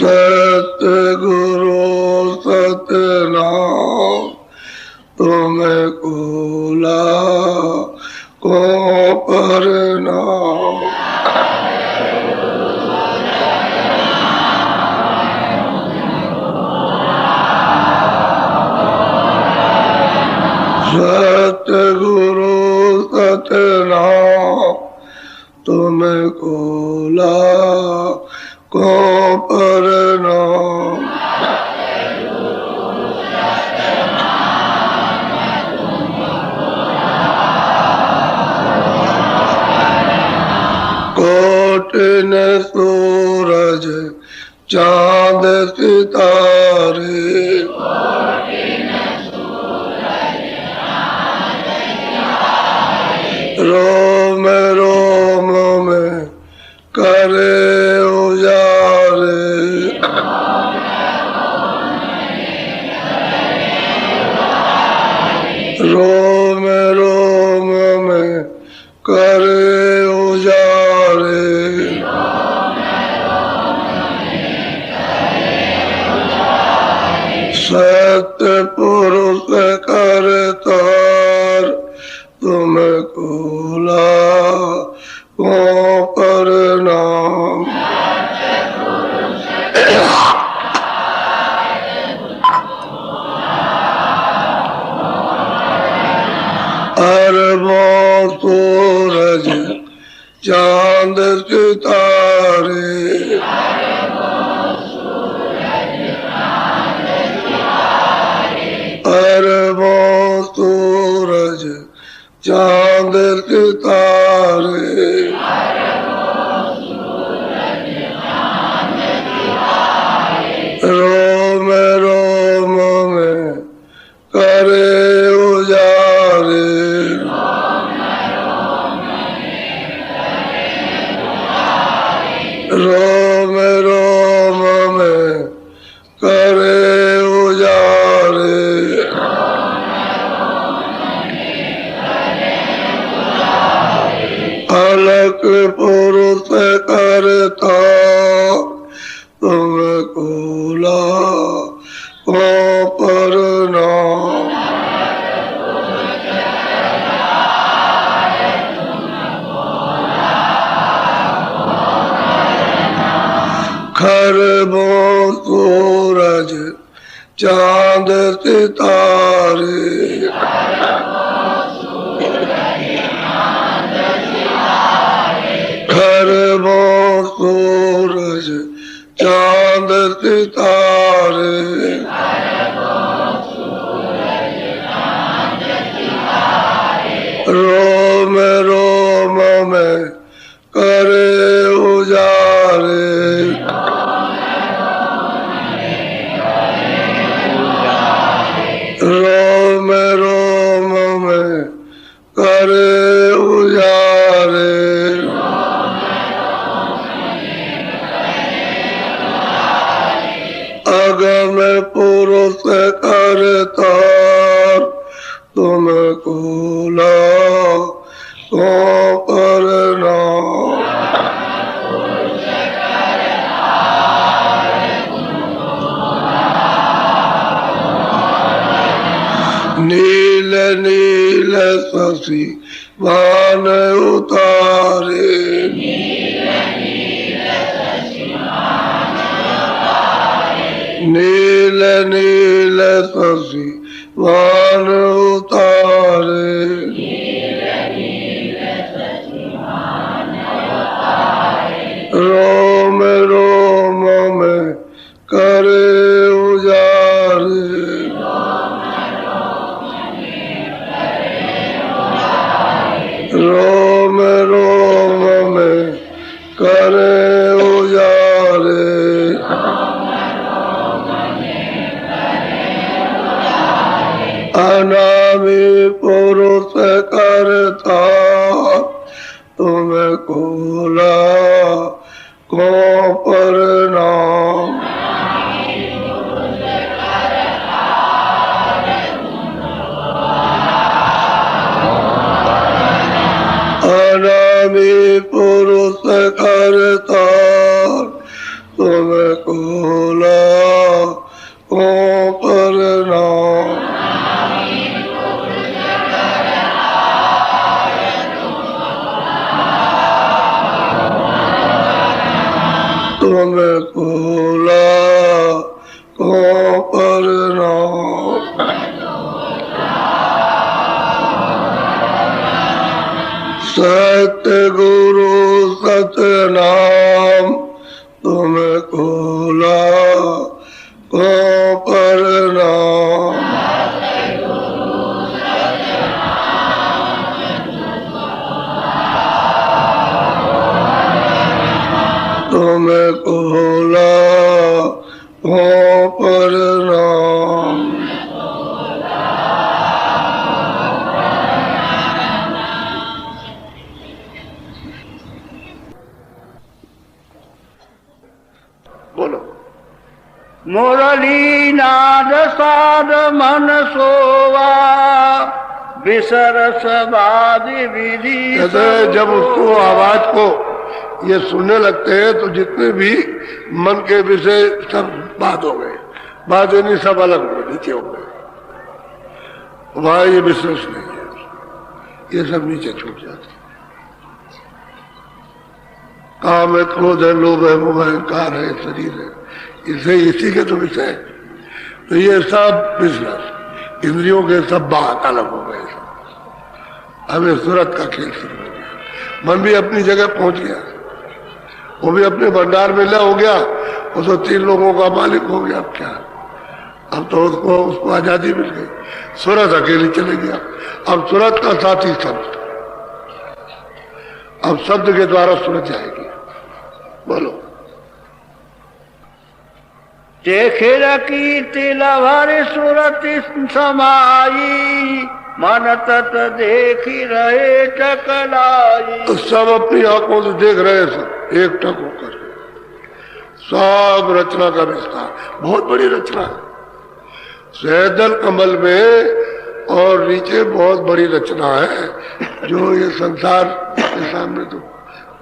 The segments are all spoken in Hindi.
सतगुरु सतनाम तुम्हें कोला को परनाम। सतगुरु सतनाम तुम्हें कोला को परनाम। कोटिन सूरज चांद सितारे रोम रोम में करे उजारे। रोम रोम में करे उजारे। सत्य पुरुष करतार तुम्हें कोला को परनाम। अरबों सूरज चांद सितारे अरबों सूरज चांद सितारे रोम रोम में करे उजारे। रोम रोम में करे उजारे। अलग पुरुष करता तुम कोला को परनाम। खरबों सूरज चांद सितारे खरबों सूरज चांद सितारे रोम रोम में करे उजारे। रोम रोम में करे उजारे। अगम पुरुष करतार तुम कोला को परनाम। नील नील शशि मान उतारे नील नील शशि मान उतारे रोम रोम में करे उजारे। रोम रोम में करे उजारे। अनामी पुरुष करता तुम कोला को परनाम। अनामी पुरुष करता तुम्हें कोला को प्रणाम। तुम्हें कोला को प्रणाम। सत्य गुरु सतनाम तुम्हें कोला को प्रणाम। तुम्हें कोला को प्रणाम। बोलो। मुरली नाद साध मन सोवा विसरस वादि विधि। कहते जब उसको आवाज को ये सुनने लगते हैं तो जितने भी मन के विषय सब बात हो गए, बात नहीं, सब अलग हो गए, नीचे हो गए। वहां ये विश्वास नहीं है, ये सब नीचे छूट जाते। काम है, क्रोध है, लोभ है, मोह है, अहंकार है, शरीर है, इसे इसी के तो विषय है। तो ये सब बिजनेस इंद्रियों के सब बात अलग हो गए। हमें सूरत का खेल शुरू हो गया। मन भी अपनी जगह पहुंच गया, वो भी अपने भंडार में हो गया, वो तो 3 लोगों का मालिक हो गया। अब क्या, अब तो उसको आजादी मिल गई। सूरत अकेली चले गया। अब सूरत का साथी शब्द, अब शब्द के द्वारा सूरत जाएगी। बोलो। देखेर कीर्ति लहर सूरत समाई मन तत देखी रहे टकलाई। तो सब अपनी आंखों से देख रहे थे एक टक होकर। सब रचना का विस्तार, बहुत बड़ी रचना है। सैदल कमल में और नीचे बहुत बड़ी रचना है, जो ये संसार के सामने तो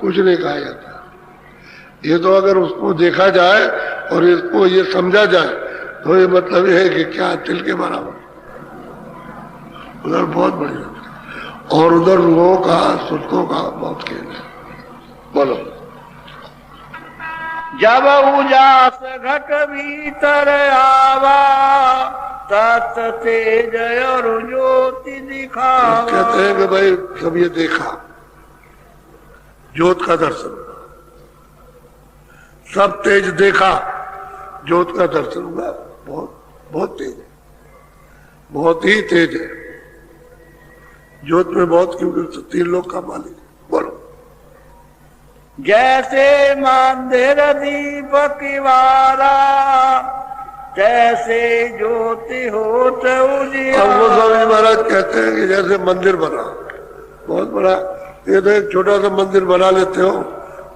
कुछ नहीं कहा जाता। ये तो अगर उसको देखा जाए और इसको ये समझा जाए तो ये मतलब ये है कि क्या तिल के बराबर। उधर बहुत बड़ी रचना और उधर रूहों का, सुरतों का बहुत खेल है। बोलो। जब उजास घट भीतर आवा तत तेज और ज्योति दिखावा। कहते हैं कि भाई सब ये देखा, ज्योत का दर्शन, सब तेज देखा, ज्योत का दर्शन हुआ। बहुत बहुत तेज है, बहुत ही तेज है। ज्योत में बहुत, क्योंकि 3 लोग का मालिक। बोलो। जैसे मंदिर दीपक वारा तैसे ज्योति होत उजियारा। अब वो स्वामी महाराज कहते हैं कि जैसे मंदिर बना, बहुत बड़ा, ये तो एक छोटा सा मंदिर बना लेते हो,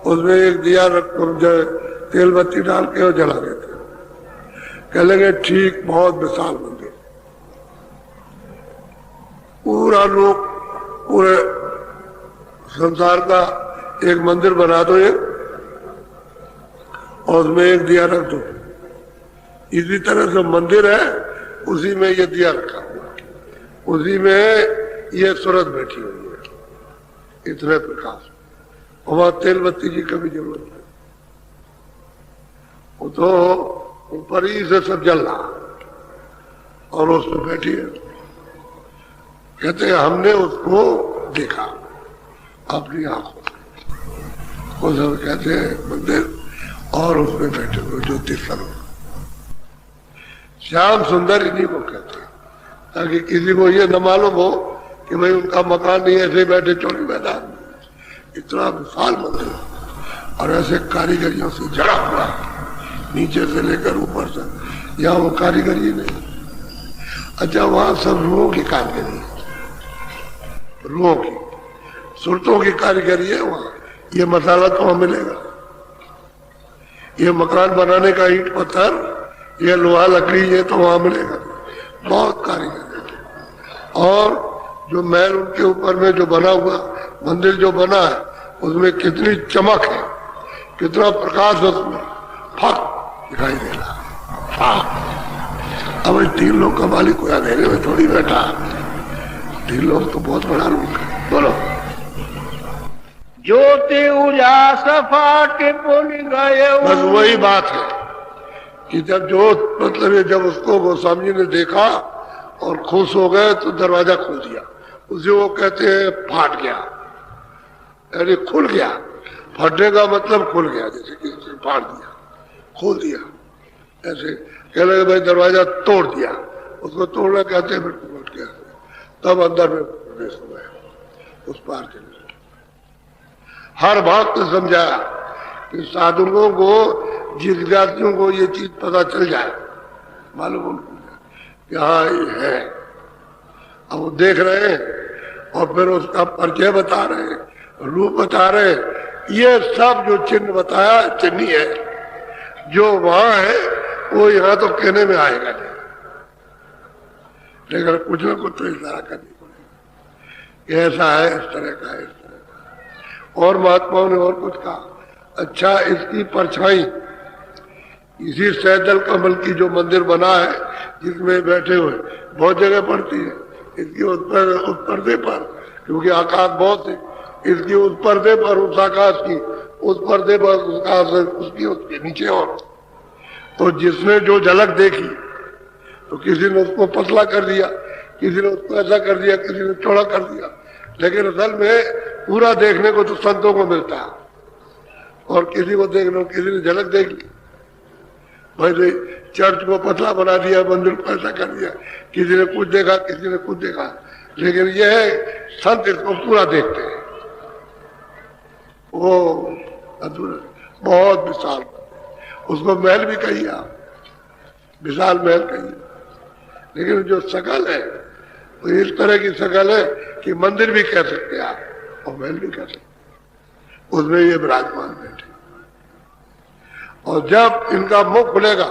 उसमें एक दिया रख जो तेल बत्ती डाल के और जला देते हो, कह लेंगे ठीक, बहुत विशाल मंदिर। पूरा लोग, पूरे संसार का एक मंदिर बना दो एक, और उसमें एक दिया रख दो। इसी तरह से मंदिर है, उसी में ये दिया रखा हुआ, उसी में ये सूरत बैठी हुई है, इतने प्रकाश। और वहां तेल बत्ती की कभी जरूरत नहीं, वो तो ऊपर ही से सब जल रहा और उसमें बैठी है। कहते हैं हमने उसको देखा अपनी आंखों से, वो सब कहते हैं मंदिर, और उसमें बैठे हुए ज्योति स्वरूप श्याम सुंदर इन्हीं को कहते हैं, ताकि किसी को ये न मालूम हो कि भाई उनका मकान नहीं, ऐसे बैठे चौड़ी मैदान में। इतना विशाल मंदिर और ऐसे कारीगरियों से जड़ा हुआ, नीचे से लेकर ऊपर तक। यहाँ वो कारीगरी नहीं। अच्छा, वहां सब रूहों की कारीगरी है, रूहों की, सुरतों की कारीगरी है वहां। ये मसाला तो वहां मिलेगा, ये मकान बनाने का ईंट पत्थर, ये लोहा लकड़ी, ये तो वहां मिलेगा। बहुत कारीगर है। और जो महल उनके ऊपर में जो बना हुआ मंदिर जो बना है, उसमें कितनी चमक है, कितना प्रकाश है उसमें, दिखाई दे रहा। हाँ, अब 3 लोग का मालिक कोई अंधेरे में थोड़ी बैठा, 3 लोग तो बहुत बड़ा रूप है। बोलो। ज्योति उजास फाट पुन गए। बस वही बात है कि जब जोत मतलब ये जब उसको गोस्वामी ने देखा और खुश हो गए तो दरवाजा खोल दिया। उसे वो कहते हैं फाट गया, यानी खुल गया। फटने का मतलब खुल गया, जैसे कि फाड़ दिया, खोल दिया। ऐसे कह लगे भाई दरवाजा तोड़ दिया, उसको तोड़ना कहते हैं। बिल्कुल फट गया, तब अंदर में प्रवेश हो गया उस पार के लिए। हर भक्त ने समझाया कि साधुओं को, जिज्ञासियों को ये चीज पता चल जाए, मालूम उनको कि हाँ ये है। अब वो देख रहे हैं और फिर उसका परिचय बता रहे हैं, रूप बता रहे हैं। ये सब जो चिन्ह बताया चिन्ह है, जो वहां है वो यहाँ तो कहने में आएगा नहीं, लेकिन कुछ ना कुछ तो इशारा करनी पड़ेगा। ऐसा है, इस तरह का है, इस तरह का। और महात्माओं ने और कुछ कहा, अच्छा इसकी परछाई इसी सैदल कमल की जो मंदिर बना है जिसमें बैठे हुए बहुत जगह पड़ती है, इसकी उस पर्दे पर, क्योंकि आकाश बहुत है, इसकी उस पर्दे पर, उस आकाश की उस पर्दे पर, उसके नीचे। और तो जिसने जो झलक देखी तो किसी ने उसको पतला कर दिया, किसी ने उसको ऐसा कर दिया, किसी ने चौड़ा कर दिया, लेकिन असल में पूरा देखने को तो संतों को मिलता है। और किसी को देख लो, किसी ने झलक देख ली, भाई चर्च को पतला बना दिया, मंदिर को ऐसा कर दिया, किसी ने कुछ देखा, किसी ने कुछ देखा, लेकिन यह है संत इसको पूरा देखते हैं। वो अधूरा बहुत विशाल, उसको महल भी कहिए आप, विशाल महल कहिए, लेकिन जो शकल है वो इस तरह की शकल है कि मंदिर भी कह सकते हैं आप और महल भी कह सकते हैं। उसमें ये विराजमान बैठे, और जब इनका मुख खुलेगा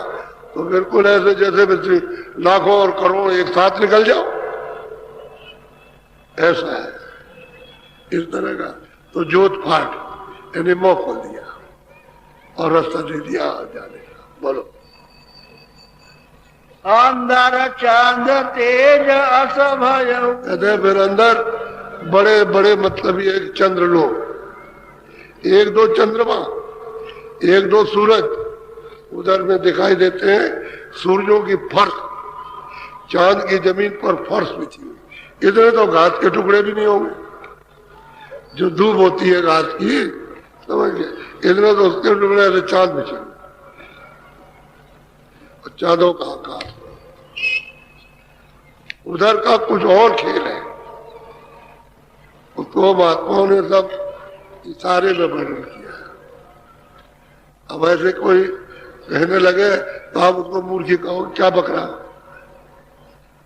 तो बिल्कुल ऐसे जैसे लाखों और करोड़ एक साथ निकल जाओ, ऐसा है इस तरह का। तो जोत फाट यानी मुंह खोल दिया और रास्ता दे दिया जाने का। बोलो। अंदर चांद तेज असभय। कहते फिर अंदर बड़े बड़े मतलब ये चंद्र लोग, 1-2 चंद्रमा, 1-2 सूरज उधर में दिखाई देते हैं, सूरजों की फर्श, चांद की जमीन पर फर्श बिछी हुई। इतने तो घास के टुकड़े भी नहीं होंगे, जो धूप होती है घास की, समझ गए, इतने तो उसके टुकड़े ऐसे चांद बिछे हुए, और चांदों का आकाश। उधर का कुछ और खेल है, उसको महात्माओं ने सब इशारे में वर्णन किया है। अब ऐसे कोई कहने लगे तो आप उसको मूर्खी कहो, क्या बकरा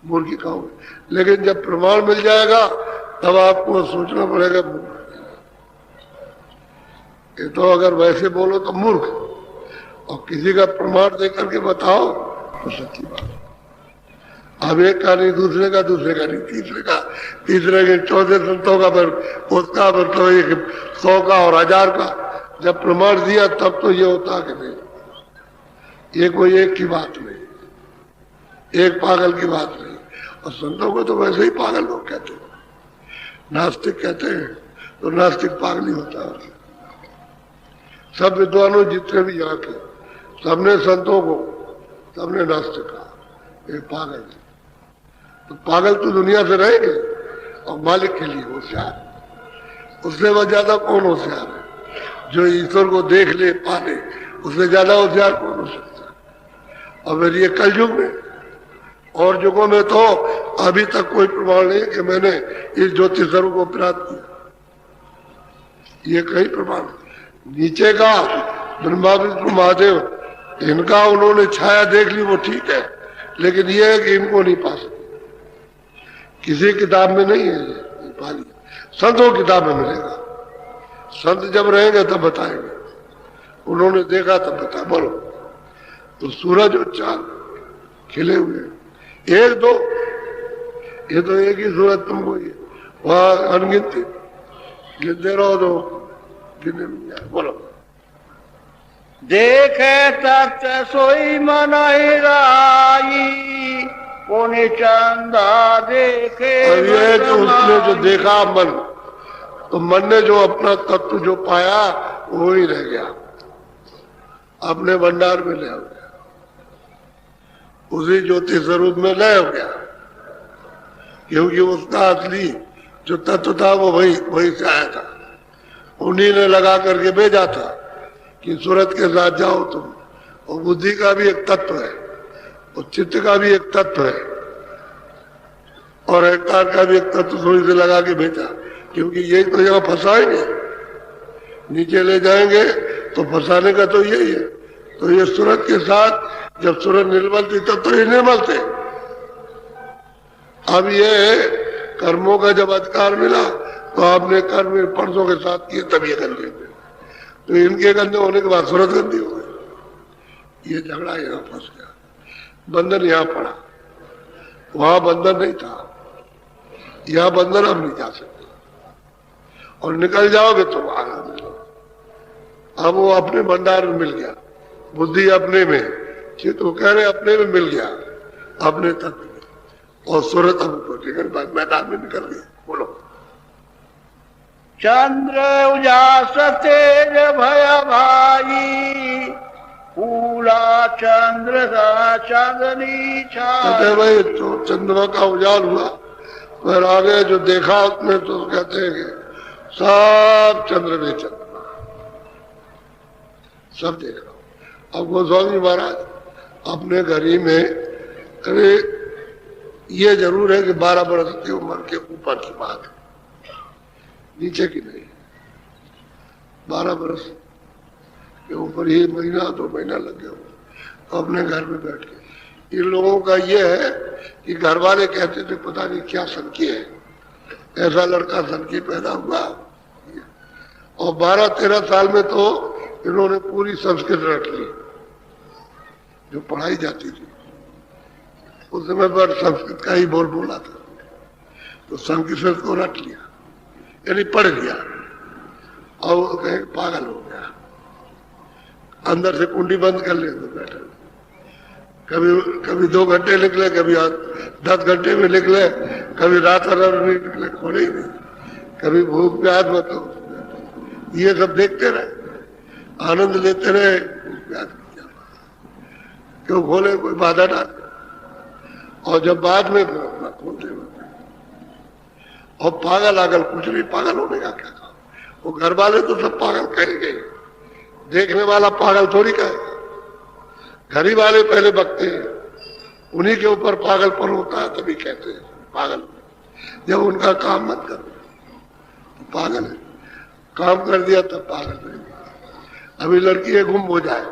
मूर्खी कहो, लेकिन जब प्रमाण मिल जाएगा तब आपको सोचना पड़ेगा मूर्ख। ये तो अगर वैसे बोलो तो मूर्ख, और किसी का प्रमाण दे करके बताओ तो सच्ची बात। अब एक का नहीं, दूसरे का नहीं, तीसरे का, तीसरे के, चौथे संतों का, फिर उसका, फिर तो 100 का और 1000 का। जब प्रमाण दिया तब तो ये होता कि नहीं, ये कोई एक की बात नहीं, एक पागल की बात नहीं। और संतों को तो वैसे ही पागल लोग कहते हैं, नास्तिक कहते हैं, तो नास्तिक पागल ही होता है। सब विद्वानों जितने भी यहाँ के, सबने संतों को, सबने नास्तिक कहा ये पागल है। तो पागल तो दुनिया से रहेंगे, और मालिक के लिए होशियार, उससे वह ज्यादा कौन होशियार है? जो ईश्वर को देख ले, पा ले, उससे ज्यादा होशियार कौन हो सकता है? और फिर ये कलयुग में और युगों में तो अभी तक कोई प्रमाण नहीं कि मैंने इस ज्योतिषरू को प्राप्त किया, ये कहीं प्रमाण। नीचे का ब्रह्मा विष्णु महादेव, इनका उन्होंने छाया देख ली, वो ठीक है, लेकिन ये है कि इनको नहीं पा सकते, किसी किताब में नहीं है, ये पा लिया। संतों किताब में मिलेगा, संत जब रहेंगे तब बताएंगे, उन्होंने देखा तब बता। बोलो। तो सूरज और चांद खिले हुए, 1-2, ये तो एक ही सूरज तुमको, ये वहां अनगिनती गिनते रहो तो गिनने में जाए। बोलो। देखे तत् सोई मन हिराई, पुण्य चंदा देखे। अब ये कि उसने जो देखा मन, तो मन ने जो अपना तत्व जो पाया वो ही रह गया, अपने भंडार में ले हो गया, उसी ज्योति स्वरूप में लय हो गया, क्योंकि उसका असली जो तत्व था वो वही से आया था। उन्हीं ने लगा करके भेजा था कि सूरत के साथ जाओ तुम, और बुद्धि का भी एक तत्व है और चित्त का भी एक तत्व है और अहंकार का भी एक तत्व थोड़ी से लगा के भेजा, क्योंकि यही तो यहाँ फंसाएंगे, नीचे ले जाएंगे तो फंसाने का तो यही है। तो ये सूरत के साथ जब सूरत निर्मल थी तब तो ये निर्मल थे। अब ये कर्मों का जब अधिकार मिला तो आपने कर्म परसों के साथ किए तब ये गंदे हुए, तो इनके गंदे होने के बाद सूरत गंदी हो गई। ये झगड़ा यहाँ फंस गया, बंधन यहाँ पड़ा, वहां बंधन नहीं था, यहाँ बंधन अब नहीं जा सकते, और निकल जाओगे तो आनंद। अब वो अपने भंडार में मिल गया, बुद्धि अपने में, चित्त वो कह रहे अपने में मिल गया, अपने तत्व में, और सूरत अब मैदान में निकल गए। बोलो। चंद्र उजास तेज भय भाई, फूला चंद्र सा चांदनी छाई। भाई तो चंद्रमा का उजाल हुआ, फिर आगे जो देखा उसमें तो कहते हैं कि सब चंद्र में चंद्रमा, सब देख रहा हूं। अब गोस्वामी महाराज अपने घर ही में, अरे ये जरूर है कि 12 बरस की उम्र के ऊपर की बात है, नीचे की नहीं। 12 बरस के ऊपर ही महीना 2 महीना लग गया, तो अपने घर में बैठ के। इन लोगों का ये है कि घर वाले कहते थे पता नहीं क्या सनकी है, ऐसा लड़का सनकी पैदा हुआ, और 12-13 साल में तो इन्होंने पूरी संस्कृत रट ली जो पढ़ाई जाती थी। उस समय पर संस्कृत का ही बोला था, तो संस्कृत को रट लिया, यानी पढ़ लिया, और वो कहे पागल हो गया, अंदर से कुंडी बंद कर ले तो बैठा, कभी 2 घंटे निकले, कभी 10 घंटे में निकले, कभी रात नहीं निकले, खोले ही नहीं, कभी भूख प्यास बताओ, ये सब देखते रहे, आनंद लेते रहे, क्यों खोले, कोई बाधा डाल, और जब बाद में अपना खोलते और पागल आगल कुछ नहीं, पागल होने का क्या था, वो घर वाले तो सब पागल कहेंगे, देखने वाला पागल थोड़ी कहेगा, घर ही वाले पहले बकते हैं, उन्हीं के ऊपर पागलपन होता है तभी कहते हैं पागल। जब उनका काम मत करो तो पागल है, काम कर दिया तब पागल नहीं। अभी लड़की गुम हो जाए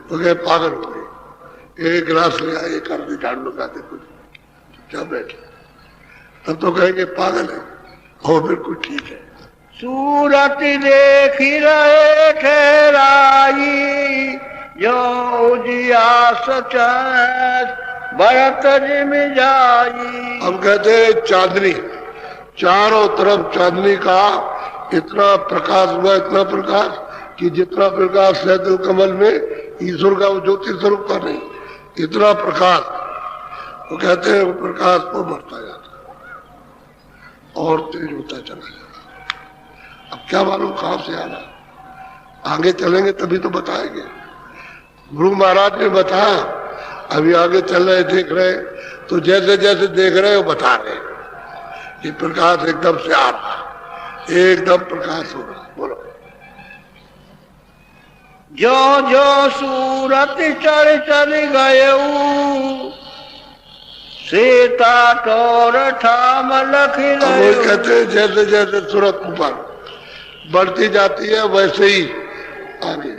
तो कहे पागल हो गई, एक गिलास ले आए, कर दी झाड़ू लगाते, कुछ क्या बैठे, तब तो कहेंगे पागल है, हो बिल्कुल ठीक है। सूरत देख रहे ठहराई, यो उजियास भरत जिम जाई। हम कहते हैं चांदनी, चारों तरफ चांदनी का इतना प्रकाश हुआ, इतना प्रकाश कि जितना प्रकाश सैदुल कमल में ईश्वर का ज्योति स्वरूप का नहीं, इतना प्रकाश। वो कहते हैं वो प्रकाश को बढ़ता जाता और तेज होता चला जाता। अब क्या मालूम कहां से आना, आगे चलेंगे तभी तो बताएंगे। गुरु महाराज ने बताया, अभी आगे चल रहे, देख रहे, तो जैसे जैसे देख रहे हो बता रहे कि प्रकाश एकदम से आ रहा, एकदम प्रकाश हो रहा। बोलो। जो जो सूरत चल गए, सीता तोर ठाम लख रहे। कहते हैं जैसे जैसे सूरत ऊपर बढ़ती जाती है वैसे ही आगे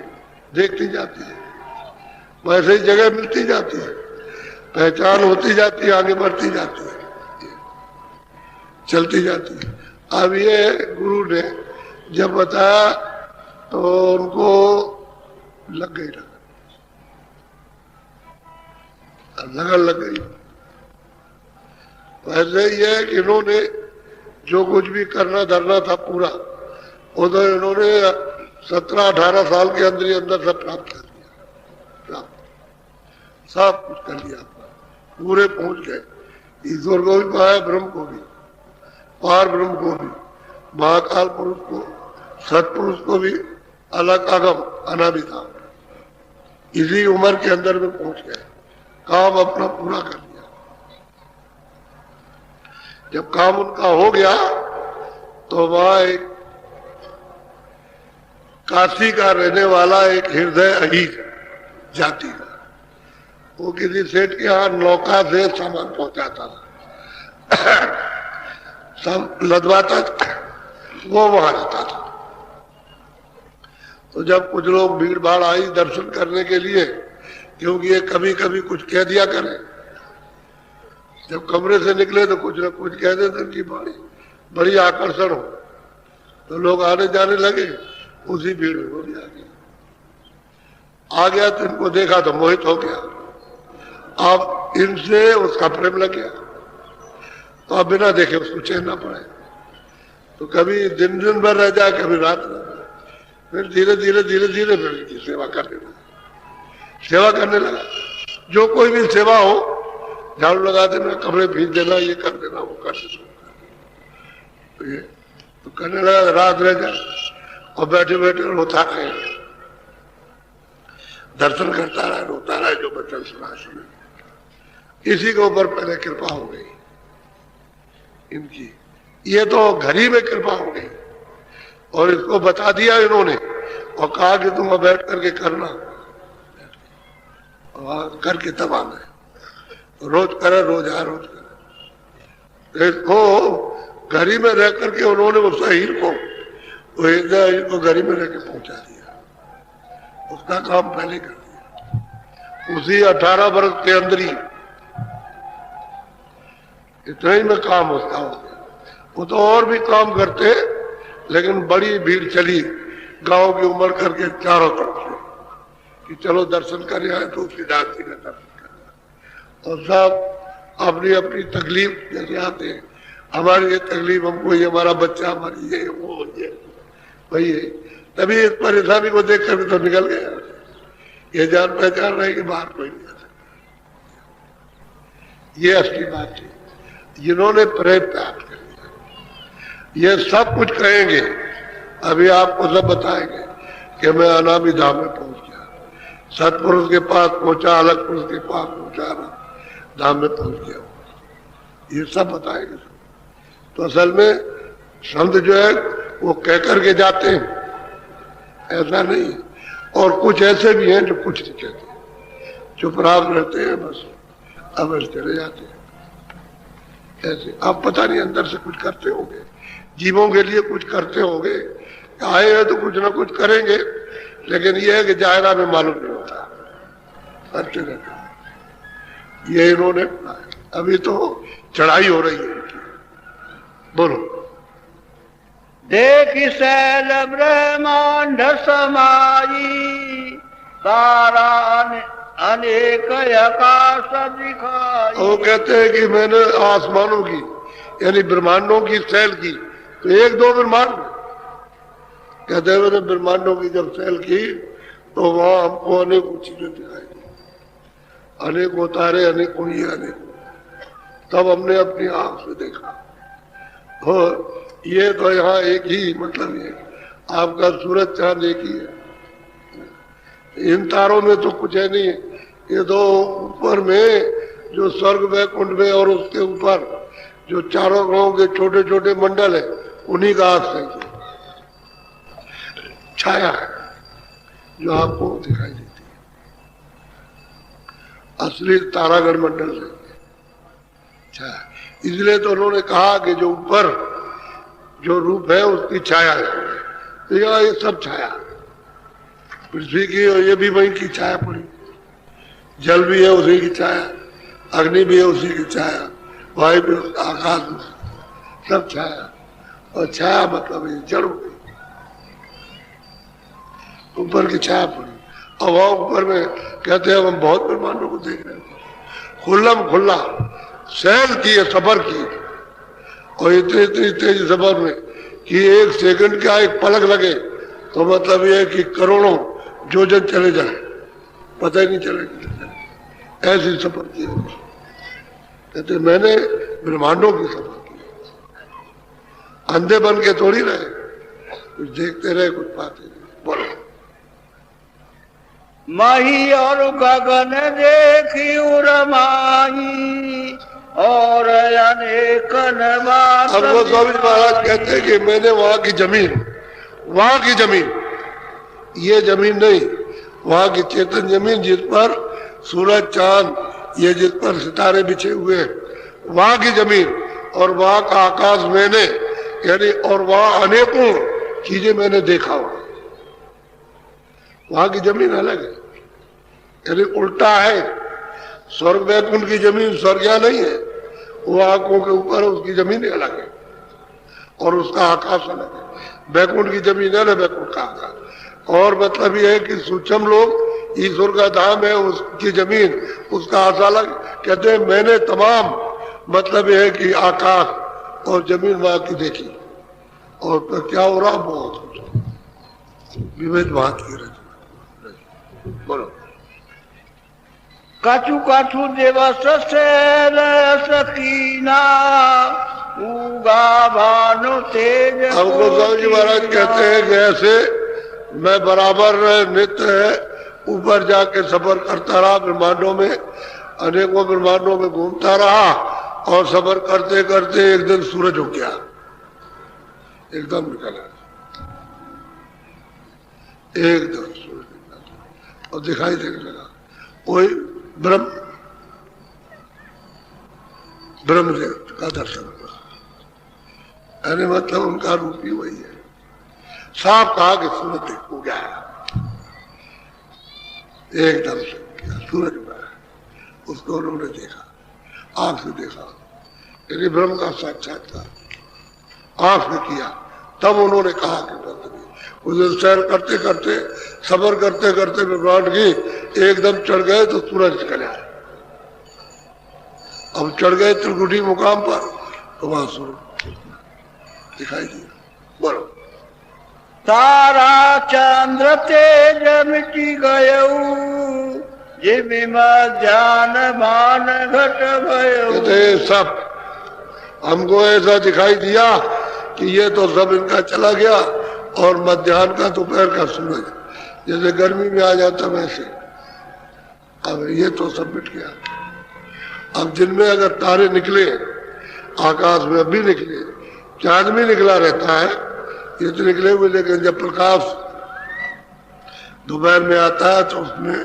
देखती जाती है, वैसे ही जगह मिलती जाती है, पहचान होती जाती है, आगे बढ़ती जाती है, चलती जाती है। अब ये गुरु ने जब बताया तो उनको लग गई लगन लग गई। वैसे ही है कि इन्होंने जो कुछ भी करना धरना था पूरा, उधर इन्होंने 17-18 साल के अंदर ही अंदर सब प्राप्त कर दिया। सब कुछ कर लिया अपना, पूरे पहुंच गए। ईश्वर को भी पाया, ब्रह्म को भी, पार ब्रह्म को भी, महाकाल पुरुष को, सतपुरुष को भी, अलग अगम अनादिधाम, इसी उम्र के अंदर में पहुंच गए, काम अपना पूरा कर लिया। जब काम उनका हो गया तो वहां एक काशी का रहने वाला एक हृदय अहीर जाति का, वो किसी सेठ के यहाँ नौका से सामान पहुंचाता था, सब लदवाता था, वो वहां रहता था। तो जब कुछ लोग भीड़ भाड़ आई दर्शन करने के लिए, क्योंकि ये कभी कभी कुछ कह दिया करे, जब कमरे से निकले तो कुछ न कुछ कह देते कि बड़ी आकर्षण हो, तो लोग आने जाने लगे। उसी भीड़ में वो भी आ गया तो इनको देखा तो मोहित हो गया। अब इनसे उसका प्रेम लग गया, तो अब बिना देखे उसको चैन ना पड़े, तो कभी दिन दिन भर रह जाए, कभी रात रह जाए। फिर धीरे धीरे धीरे धीरे फिर इनकी सेवा करने लगा। जो कोई भी सेवा हो, झाड़ू लगा देना, कपड़े भींच देना, ये कर देना, वो कर देना, तो ये तो करने लगा। रात रह जाए और बैठे बैठे रोता रहे, दर्शन करता रहा, रोता रहा, जो बचन सुने। इसी के ऊपर पहले कृपा हो गई इनकी, ये तो घर ही में कृपा हो गई, और इसको बता दिया इन्होंने और कहा कि तुम बैठ करके करना, और करके तब आना है। रोज करे, रोज आए, रोज करे। इसको घर ही में रह करके उन्होंने उस अहीर को, को घर ही में रह के पहुंचा दिया, उसका काम पहले कर दिया। उसी 18 वर्ष के अंदर ही इतना ही में काम उसका हो गया। वो तो और भी काम करते, लेकिन बड़ी भीड़ चली गांव की उम्र करके चारों तरफ से कि चलो दर्शन करने आए, तो उसकी जाति का दर्शन करना। और सब अपनी अपनी तकलीफ जैसे आते हैं, हमारी ये तकलीफ हमको, ये हमारा बच्चा, हमारी ये वो ये वही है। तभी इस परेशानी को देख कर तो निकल गया, ये जान पहचान रहे कि बाहर कोई नहीं आ सकता। ये असली बात है, जिन्होंने प्रेम प्राप्त कर लिया। ये सब कुछ कहेंगे, अभी आपको सब बताएंगे कि मैं अनामी धाम में पहुंच गया, सतपुरुष के पास पहुंचा, अलग पुरुष के पास पहुंचा, धाम में पहुंच गया, ये सब बताएंगे। तो असल में संत जो है वो कह करके जाते हैं, ऐसा नहीं है। और कुछ ऐसे भी हैं जो कुछ नहीं कहते, चुपराप रहते हैं, बस अब चले जाते हैं ऐसे। आप पता नहीं अंदर से कुछ करते होंगे, जीवों के लिए कुछ करते होंगे, आए हैं तो कुछ ना कुछ करेंगे, लेकिन ये है कि जायरा में मालूम नहीं होता, करते रहते। ये इन्होंने अभी तो चढ़ाई हो रही है इनकी। बोलो। देख शैल ब्रह्मांड समाई, तारा अनेक आकाश दिखाई। वो कहते हैं कि मैंने आसमानों की यानी ब्रह्मांडों की सैल की, तो एक दो ब्रह्मांड कहते हैं मैंने ब्रह्मांडों की जब सैल की तो वहां हमको अनेक चीजें दिखाई दी, अनेकों तारे, अनेकों ये, अनेकों। तब हमने अपनी आंख से देखा। हो ये तो यहाँ एक ही मतलब है, आपका सूरज चांद एक ही है। इन तारों में तो कुछ है नहीं, ये तो ऊपर में जो स्वर्ग वैकुंठ में और उसके ऊपर जो चारों ग्रहों के छोटे छोटे मंडल है, उन्हीं का आश्रय है, छाया है जो आपको दिखाई देती है। असली तारागण मंडल से छाया। इसलिए तो उन्होंने कहा कि जो ऊपर जो रूप है उसकी छाया है, तो ये सब छाया, पृथ्वी की ये भी वही की छाया पड़ी, जल भी है उसी की छाया, अग्नि भी है उसी की छाया, वायु भी, आकाश सब छाया। और छाया मतलब ये जड़ हो गई, ऊपर की छाया पड़ी। और वहां ऊपर में कहते हैं हम बहुत ब्रह्मांडों को देख रहे हैं, खुल्लम खुल्ला सैल की है, सफर की, और इतने इतनी तेज सफर में कि एक सेकंड का एक पलक लगे तो मतलब ये है कि करोड़ों जो जन चले जाए, पता ही नहीं चलेगा। ऐसी सफर की। कहते मैंने ब्रह्मांडों की सफर की, अंधे बन के थोड़ी रहे, कुछ देखते रहे कुछ पाते नहीं। बोलो। मही और गगन देखी उरमाई और अनेक हमको स्वामी महाराज कहते हैं कि मैंने वहां की जमीन, ये जमीन नहीं, वहां की चेतन जमीन जिस पर सूरज चांद ये जिस पर सितारे बिछे हुए हैं, वहां की जमीन और वहां का आकाश मैंने, यानी और वहां अनेकों चीजें मैंने देखा हुआ। वहां की जमीन अलग है, यानी उल्टा है। स्वर्ग वैकुंठ की जमीन स्वर्ग यहाँ नहीं है, वो आंखों के ऊपर उसकी जमीन अलग है और उसका आकाश अलग है। वैकुंठ की जमीन है ना, वैकुंठ का आकाश। और मतलब ये है कि सूक्ष्म लोग ईश्वर का धाम है, उसकी जमीन उसका आकाश अलग। कहते हैं मैंने तमाम मतलब ये है कि आकाश और जमीन वहां की देखी, और तो क्या हो रहा, बहुत विविध बात की रचना। बोलो। कछु कछु दिवस से सकीना उगा भानु तेज। हमको स्वामी जी महाराज कहते हैं कि ऐसे मैं बराबर नित्य ऊपर जाके सफर करता रहा, ब्रह्मांडों में, अनेकों ब्रह्मांडों में घूमता रहा, और सफर करते करते एक दिन सूरज हो गया, एकदम निकला, एकदम सूरज निकला और दिखाई देने लगा। वही ब्रह्मदेव का दर्शन हुआ, यानी मतलब उनका रूप ही वही है। साफ कहा कि सूरज हो गया, एकदम से किया, सूरज हुआ, उसको उन्होंने देखा, आंख से देखा, यदि ब्रह्म का साक्षात्कार आंख से किया। तब उन्होंने कहा कि उसे सैर करते करते, सफर करते करते ब्रह्मांड की एकदम चढ़ गए तो सूरज निकल आए। अब चढ़ गए त्रिकुटी मुकाम पर तो वहां सूरज दिखाई दिया। बोलो। तारा चंद्र तेज मिटी गयऊ, ध्यान मान घट भयो। सब हमको ऐसा दिखाई दिया कि ये तो सब इनका चला गया, और मध्याह्न का दोपहर का सूरज जैसे गर्मी में आ जाता वैसे अब ये तो सब मिट गया। अब दिन में अगर तारे निकले, आकाश में अभी निकले, चांद भी निकला रहता है, ये तो निकले हुए, लेकिन जब प्रकाश दोपहर में आता है तो उसमें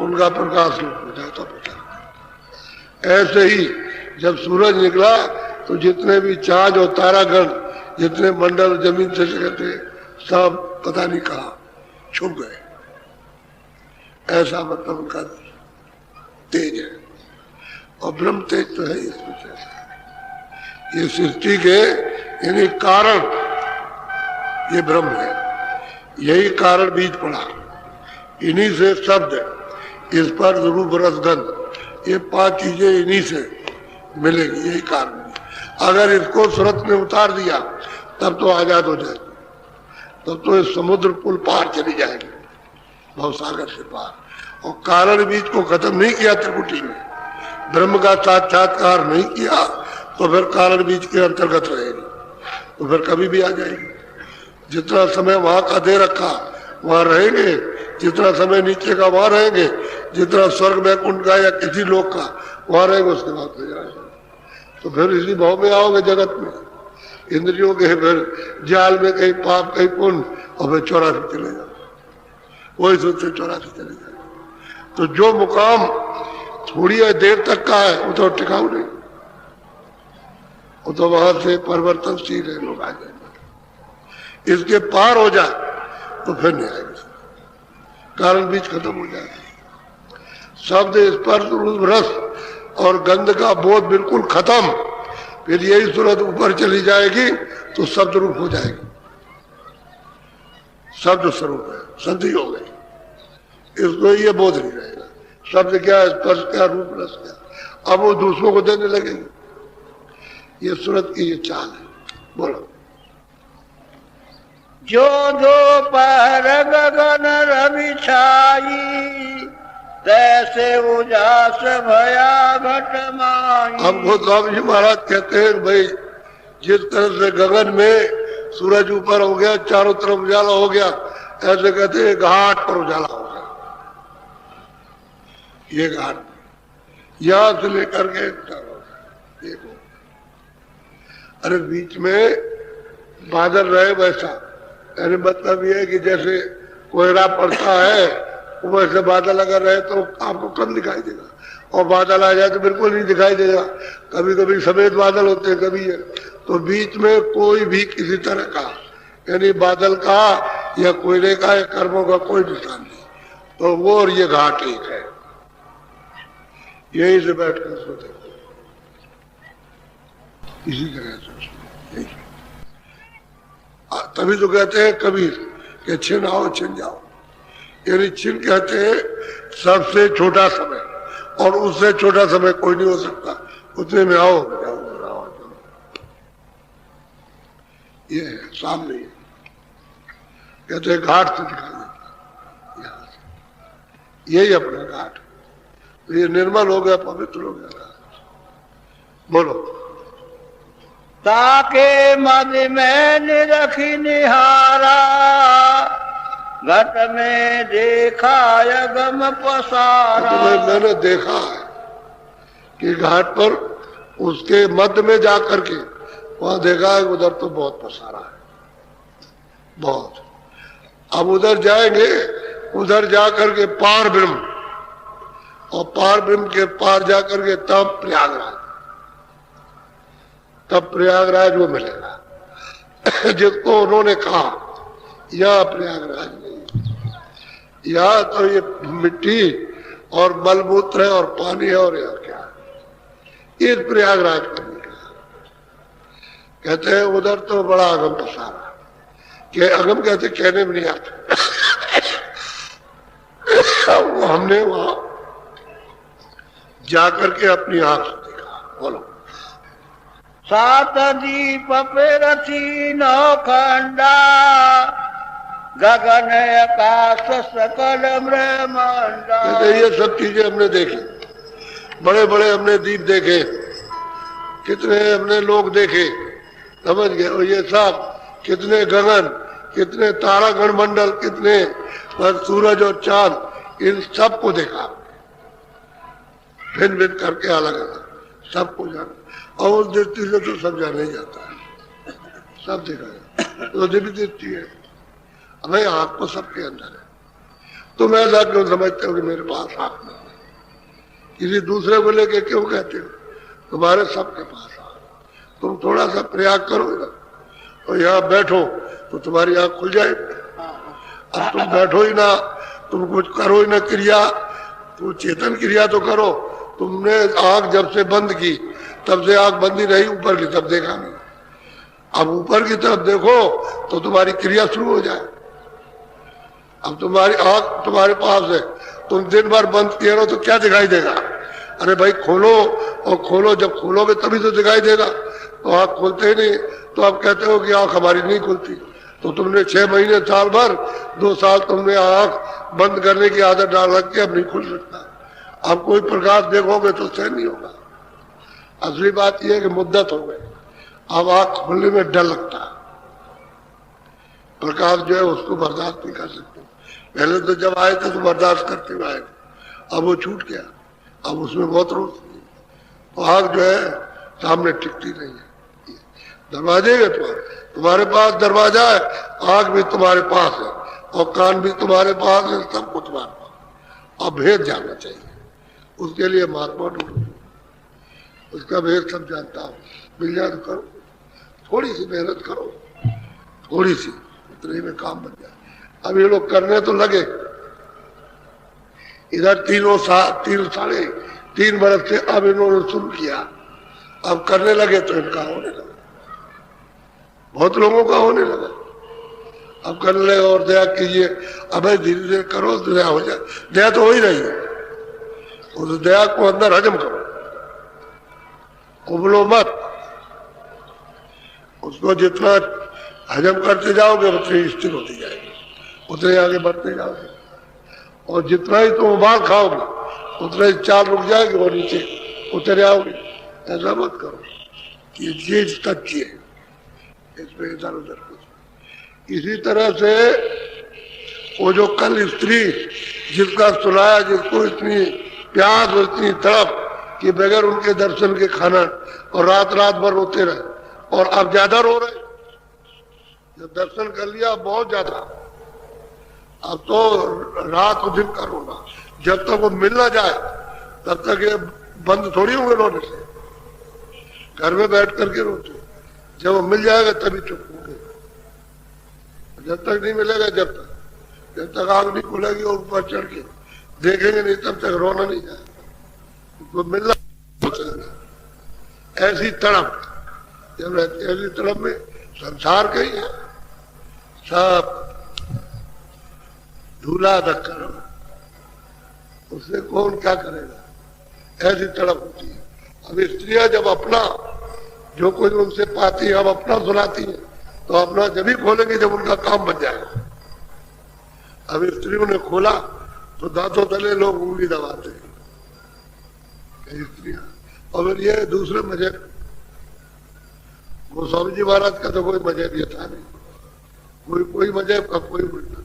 उनका प्रकाश हो जाता है। ऐसे ही जब सूरज निकला तो जितने भी चांद और तारागण, जितने मंडल जमीन से कहते, सब पता नहीं कहा छुप गए। ऐसा मतलब उनका तेज है, और ब्रह्म तेज तो है इसमें। ये सृष्टि के यानी कारण ये ब्रह्म है, यही कारण बीज पड़ा, इन्हीं से शब्द, स्पर्श रूप रस गंध, ये 5 चीजें इन्हीं से मिलेगी, यही कारण। अगर इसको सूरत में उतार दिया तब तो आजाद हो जाएगी, तब तो इस समुद्र पुल पार चली जाएगी, भवसागर से पार। और कारण बीज को खत्म नहीं किया त्रिकुटी में, ब्रह्म का साक्षात्कार नहीं किया, तो फिर कारण बीज के अंतर्गत रहेगी, तो फिर कभी भी आ जाएगी। जितना समय वहां का दे रखा वहां रहेंगे, जितना समय नीचे का वहां रहेंगे, जितना स्वर्ग वैकुंठ का या किसी लोक का वहां रहेंगे, उसके बाद हो जाएगा। तो फिर इसी भाव में आओगे जगत में, इंद्रियों के फिर जाल में कहीं पाप कहीं पुण्य, और फिर 84 चले जाओ, वही सोचते 84 चले जाए। तो जो मुकाम थोड़ी देर तक का है वो तो टिकाऊ नहीं, वो तो वहां से परिवर्तनशील है, लोग आ जाएंगे। इसके पार हो जाए तो फिर नहीं आएगा, कारण बीज खत्म हो जाएगा। शब्द स्पर्श रूप रस और गंध का बोध बिल्कुल खत्म, फिर यही सूरत ऊपर चली जाएगी तो शब्द रूप हो जाएगी, शब्द स्वरूप है, संधि हो गई, इसको ये बोध नहीं रहेगा। शब्द क्या, स्पर्श क्या, रूप रस क्या, अब वो दूसरों को देने लगेंगे। ये सूरत की ये चाल है। बोलो। जो दोपहर गगन रवि छाई, तैसे उजास भया घट माही। हमको स्वामी जी महाराज कहते हैं भाई जिस तरह से गगन में सूरज ऊपर हो गया, चारों तरफ उजाला हो गया, ऐसे कहते हैं घाट पर उजाला हो गया। ये घाट यहां से लेकर के देखो, अरे बीच में बादल रहे वैसा, यानी मतलब ये है कि जैसे कोहरा पड़ता है वैसे बादल अगर रहे तो आपको कम दिखाई देगा, और बादल आ जाए तो बिल्कुल नहीं दिखाई देगा। कभी कभी सफेद बादल होते हैं, कभी है, तो बीच में कोई भी किसी तरह का यानी बादल का या कोयले का या कर्मों का कोई निशान नहीं, तो वो और ये घाट एक है। यहीं से बैठ कर सोचे इसी तरह से, तभी तो कहते हैं कबीर कि छिन आओ छिन जाओ, यानी छिन कहते हैं सबसे छोटा समय, और उससे छोटा समय कोई नहीं हो सकता, उतने में आओ जाओ। ये है सामने, कहते हैं घाट से दिखाई देता, यहां से यही अपना घाट, ये निर्मल हो गया, पवित्र हो गया। बोलो। ताके मद में निरखी निहारा, घट में देखा यगम पसारा। तो मैंने देखा है कि घाट पर उसके मध्य में जाकर के वहां देखा है उधर तो बहुत पसारा है, बहुत। अब उधर जाएंगे, उधर जाकर के पार ब्रह्म, और पार ब्रह्म के पार जाकर के तब प्रयागराज, तब प्रयागराज वो मिलेगा जिसको उन्होंने कहा यह प्रयागराज नहीं, यह तो ये मिट्टी और मलमूत्र है और पानी है, और यह क्या है, इस प्रयागराज पर निकला। कहते हैं उधर तो बड़ा अगम पसारा, कि अगम कहते कहने में नहीं आता वो हमने वहां जाकर के अपनी आंख से देखा। बोलो। सात दीप पे रथी नौखंडा, गगन आकाश सकल ब्रह्मांडा। ये सब चीजें हमने देखी, बड़े बड़े हमने दीप देखे, कितने हमने लोग देखे, समझ गए, और ये सब कितने गगन, कितने तारागण मंडल, कितने सूरज और चांद, इन सबको देखा, भिन्न भिन्न करके अलग अलग सबको जाना, और उस दृष्टि से तो सब जाना ही जाता है, सब देखा जाता है, तो दिव्य दृष्टि है, हमें आंख को सबके अंदर है। तुम ऐसा क्यों समझते हो कि मेरे पास आंख नहीं है, किसी दूसरे को लेके क्यों कहते हो, तुम्हारे सबके पास आंख। तुम थोड़ा सा प्रयाग करो इधर और यहाँ बैठो तो तुम्हारी आंख खुल जाएगी। अब तुम बैठो ही ना, तुम कुछ करो ही ना क्रिया, तो चेतन क्रिया तो करो। तुमने आंख जब से बंद की तब से आंख बंदी रही, ऊपर की तरफ देखा नहीं। अब ऊपर की तरफ देखो तो तुम्हारी क्रिया शुरू हो जाए। अब तुम्हारी आंख तुम्हारे पास है, तुम दिन भर बंद किए रहो तो क्या दिखाई देगा? अरे भाई खोलो, और खोलो, जब खोलोगे तभी तो दिखाई देगा। तो आंख खोलते ही नहीं, तो आप कहते हो कि आंख हमारी नहीं खुलती। तो तुमने 6 महीने, साल भर, 2 साल तुमने आंख बंद करने की आदत डाल रखी, अब नहीं खुल सकता। अब कोई प्रकाश देखोगे तो सहन नहीं होगा। असली बात यह है कि मुद्दत हो गई, अब आंख खोलने में डर लगता है। प्रकाश जो है उसको बर्दाश्त नहीं कर सकते। पहले तो जब आए थे तो बर्दाश्त करते हुए आए, अब वो छूट गया, अब उसमें बहुत रोशनी। तो आंख जो है सामने टिकती नहीं है। दरवाजे के तुम्हारे पास दरवाजा है, आंख भी तुम्हारे पास है, और कान भी तुम्हारे पास है, सब कुछ तुम्हारे पास। अब भेद जानना चाहिए, उसके लिए महात्मा ढूंढो, उसका भेद सब जानता हूं, मिल जाए तो करो, थोड़ी सी मेहनत करो, थोड़ी सी, इतने में काम बन जाए। अब ये लोग करने तो लगे, इधर 3 साढ़े 3 बरस से अब इन्होंने शुरू किया, अब करने लगे तो इनका होने लगा, बहुत लोगों का होने लगा। अब करने लगे और दया कीजिए, अब धीरे धीरे करो, दया हो जाए। दया तो हो ही रही है, उस दया को अंदर हजम करो, उबलो मत। उसको जितना हजम करते जाओगे उतनी स्थिर होती जाएगी, उतने आगे बढ़ते जाओगे। और जितना ही तुम उबाल खाओगे उतरे 4 रुक जाएगी और नीचे उतर आओगे। ऐसा मत करो कि ये चीज कच्ची है, इसमें इधर उधर कुछ। इसी तरह से वो जो कल स्त्री जिसका सुनाया, जिसको इतनी प्यास और इतनी तड़प कि बगैर उनके दर्शन के खाना, और रात रात भर रोते रहे, और अब ज्यादा रो रहे। जब दर्शन कर लिया बहुत ज्यादा, अब तो रात दिन का रोना। जब तक वो मिल ना जाए तब तक ये बंद थोड़ी होंगे रोने से। घर में बैठ करके रोते, जब वो मिल जाएगा तभी चुप होंगे। जब तक नहीं मिलेगा, जब तक आग नहीं खुलेगी और ऊपर चढ़ के देखेंगे नहीं, तब तक रोना नहीं जाएगा। तो मिलना ऐसी तड़प, जब रहती ऐसी तड़प में संसार कहीं है, सब धूला धक्कर, उससे कौन क्या करेगा, ऐसी तड़प होती है। अब स्त्रियां जब अपना जो कुछ उनसे पाती है, अब अपना सुनाती है, तो अपना जब ही खोलेंगे जब उनका काम बन जाएगा। अब स्त्रियों ने खोला तो दांतों तले लोग उंगली दबाते हैं स्त्रियां। और फिर ये दूसरे मजहब, गोस्वामी जी महाराज का तो कोई मजहब ये था नहीं, कोई मजहब का कोई मुद्दा।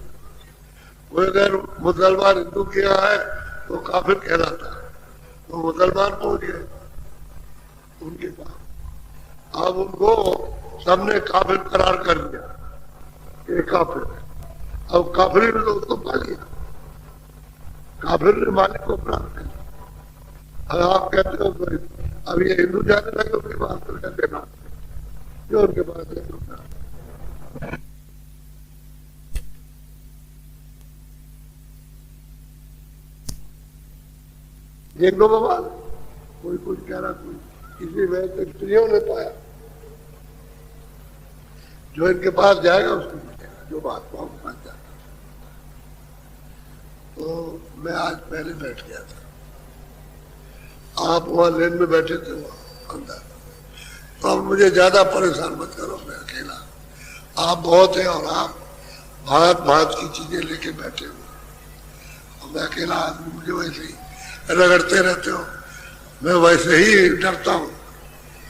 कोई अगर मुसलमान हिंदू के यहाँ है तो काफिर कहलाता है, तो मुसलमान पहुंच गए उनके पास। अब उनको सबने काफिर करार कर दिया, ये काफिर है। अब काफिर ने तो उसको पा लिया, काफिर ने मालिक को प्राप्त कर लिया। अब आप कहते हो तो अब ये हिंदू जाने लगे उनके पास, तो कहते ना जो उनके पास है। देख लो बाबा, कोई कुछ कह रहा, कोई किसी वजह से स्त्रियों ने पाया। जो इनके पास जाएगा उसको मिलेगा, जो बात पास जाता। तो मैं आज पहले बैठ गया था, आप वहां लेन में बैठे थे वहां अंदर, तो अब मुझे ज्यादा परेशान मत करो, मैं अकेला, आप बहुत हैं और आप भांत भांत की चीजें लेके बैठे हो, और मैं अकेला आदमी, मुझे वैसे ही रगड़ते रहते हो, मैं वैसे ही डरता हूं,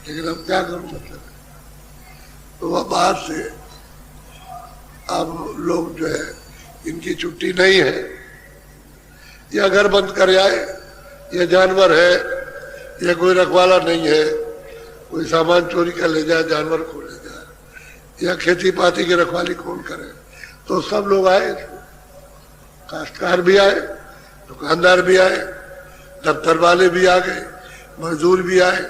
लेकिन अब क्या करूं मतलब। तो वह बाहर से अब लोग जो है, इनकी छुट्टी नहीं है, या घर बंद कर आए, या जानवर है, या कोई रखवाला नहीं है, कोई सामान चोरी कर ले जाए, जानवर खो ले जाए, या खेती पाती की रखवाली कौन करे, तो सब लोग आए, काश्तकार भी आए, दुकानदार भी आए, दफ्तर वाले भी आ गए, मजदूर भी आए,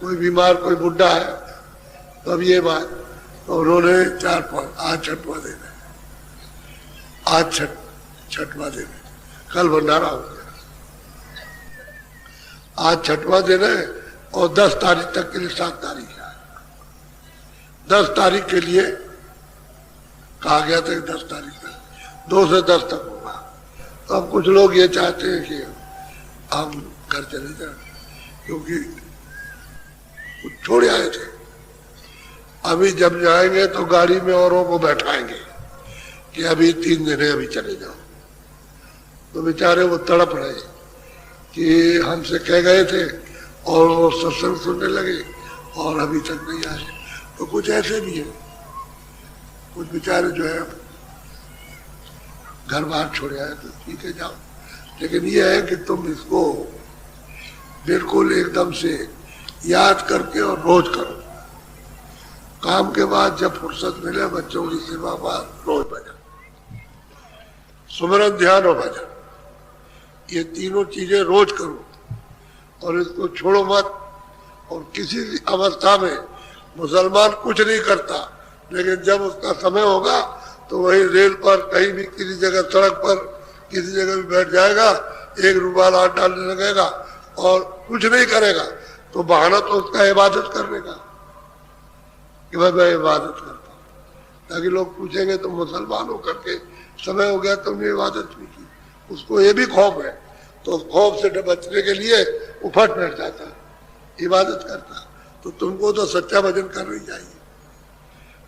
कोई बीमार, कोई बुढ़ा है। तो अब ये बात, तो उन्होंने आज छठवां दिन है, आज छठवां दिन है, कल भंडारा हो गया, आज छठवां दिन है, और 10 तारीख तक के लिए 7 तारीख है, 10 तारीख के लिए कहा गया था कि 10 तारीख तक, 2 से 10 तक होगा। तो अब कुछ लोग ये चाहते हैं कि हम घर चले जाए, क्योंकि कुछ छोड़ आए थे, अभी जब जाएंगे तो गाड़ी में औरों को बैठाएंगे कि अभी 3 दिन है, अभी चले जाओ। तो बेचारे वो तड़प रहे कि हमसे कह गए थे और वो सत्संग सुनने लगे और अभी तक नहीं आए। तो कुछ ऐसे भी है, कुछ बेचारे जो है घर बार छोड़ आए, तो ठीक है जाओ, लेकिन ये है कि तुम इसको बिल्कुल एकदम से याद करके और रोज करो। काम के बाद जब फुर्सत मिले, बच्चों की सेवा बाद रोज भजन, सुमिरन, ध्यान और भजन, ये तीनों चीजें रोज करो और इसको छोड़ो मत। और किसी अवस्था में मुसलमान कुछ नहीं करता, लेकिन जब उसका समय होगा तो वही रेल पर, कहीं भी किसी जगह सड़क पर किसी जगह भी बैठ जाएगा, 1 रुपया हाथ डालने लगेगा और कुछ नहीं करेगा, तो बहाना तो उसका इबादत करने का कि भाई मैं इबादत करता हूँ, ताकि लोग पूछेंगे तो मुसलमान हो करके समय हो गया तुमने इबादत नहीं की। उसको ये भी खौफ है, तो खौफ से बचने के लिए उफट बैठ जाता है, इबादत करता। तो तुमको तो सच्चा भजन करना ही चाहिए,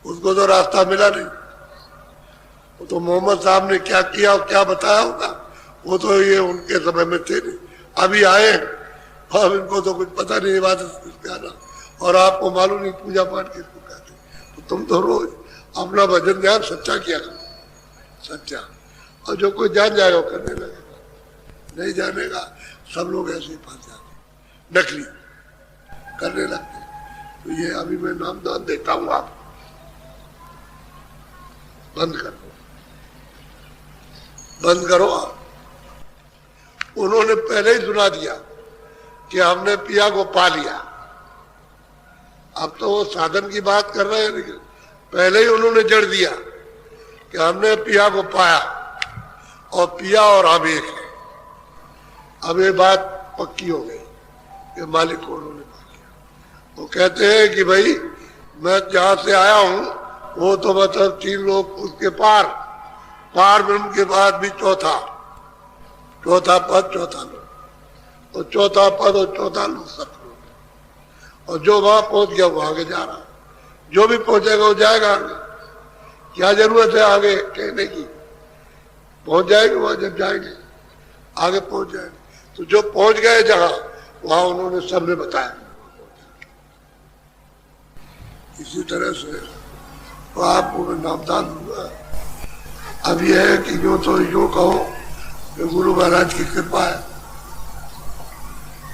उसको तो रास्ता मिला नहीं। तो मोहम्मद साहब ने क्या किया और क्या बताया होगा, वो तो ये उनके समय में थे नहीं, अभी आए अब इनको तो कुछ पता नहीं इबादत किसका आना, और आपको मालूम नहीं पूजा पाठ किसको कहते, तो तुम तो रोज अपना भजन ध्यान सच्चा किया करो, सच्चा। और जो कोई जान जाएगा वो करने लगेगा, नहीं जानेगा सब लोग ऐसे ही फंस जाते, नकली करने लगते। तो ये अभी मैं नाम दान देता हूँ, आप बंद कर दो, बंद करो आप। उन्होंने पहले ही सुना दिया कि हमने पिया को पा लिया। अब तो वो साधन की बात कर रहे हैं, लेकिन पहले ही उन्होंने जड़ दिया कि हमने पिया को पाया, और पिया और हम एक है। अब ये बात पक्की हो गई कि मालिक को उन्होंने पा लिया। वो कहते हैं कि भाई मैं जहां से आया हूं वो तो मतलब 3 लोग, उसके पार, पार ब्रह्म के बाद भी चौथा पद, चौथा लोग, और चौथा पद और चौथा लोग सतलोक। और जो वहां पहुंच गया वो आगे जा रहा, जो भी पहुंचेगा वो जाएगा आगे। क्या जरूरत है आगे कहने की, पहुंच जाएंगे वहां, जब जाएंगे आगे पहुंच जाएंगे। तो जो पहुंच गए जहां, वहां उन्होंने सबने बताया। इसी तरह से तो आपको मैं नामदान दूंगा। अब यह है कि जो तो यूं कहो कि गुरु महाराज की कृपा है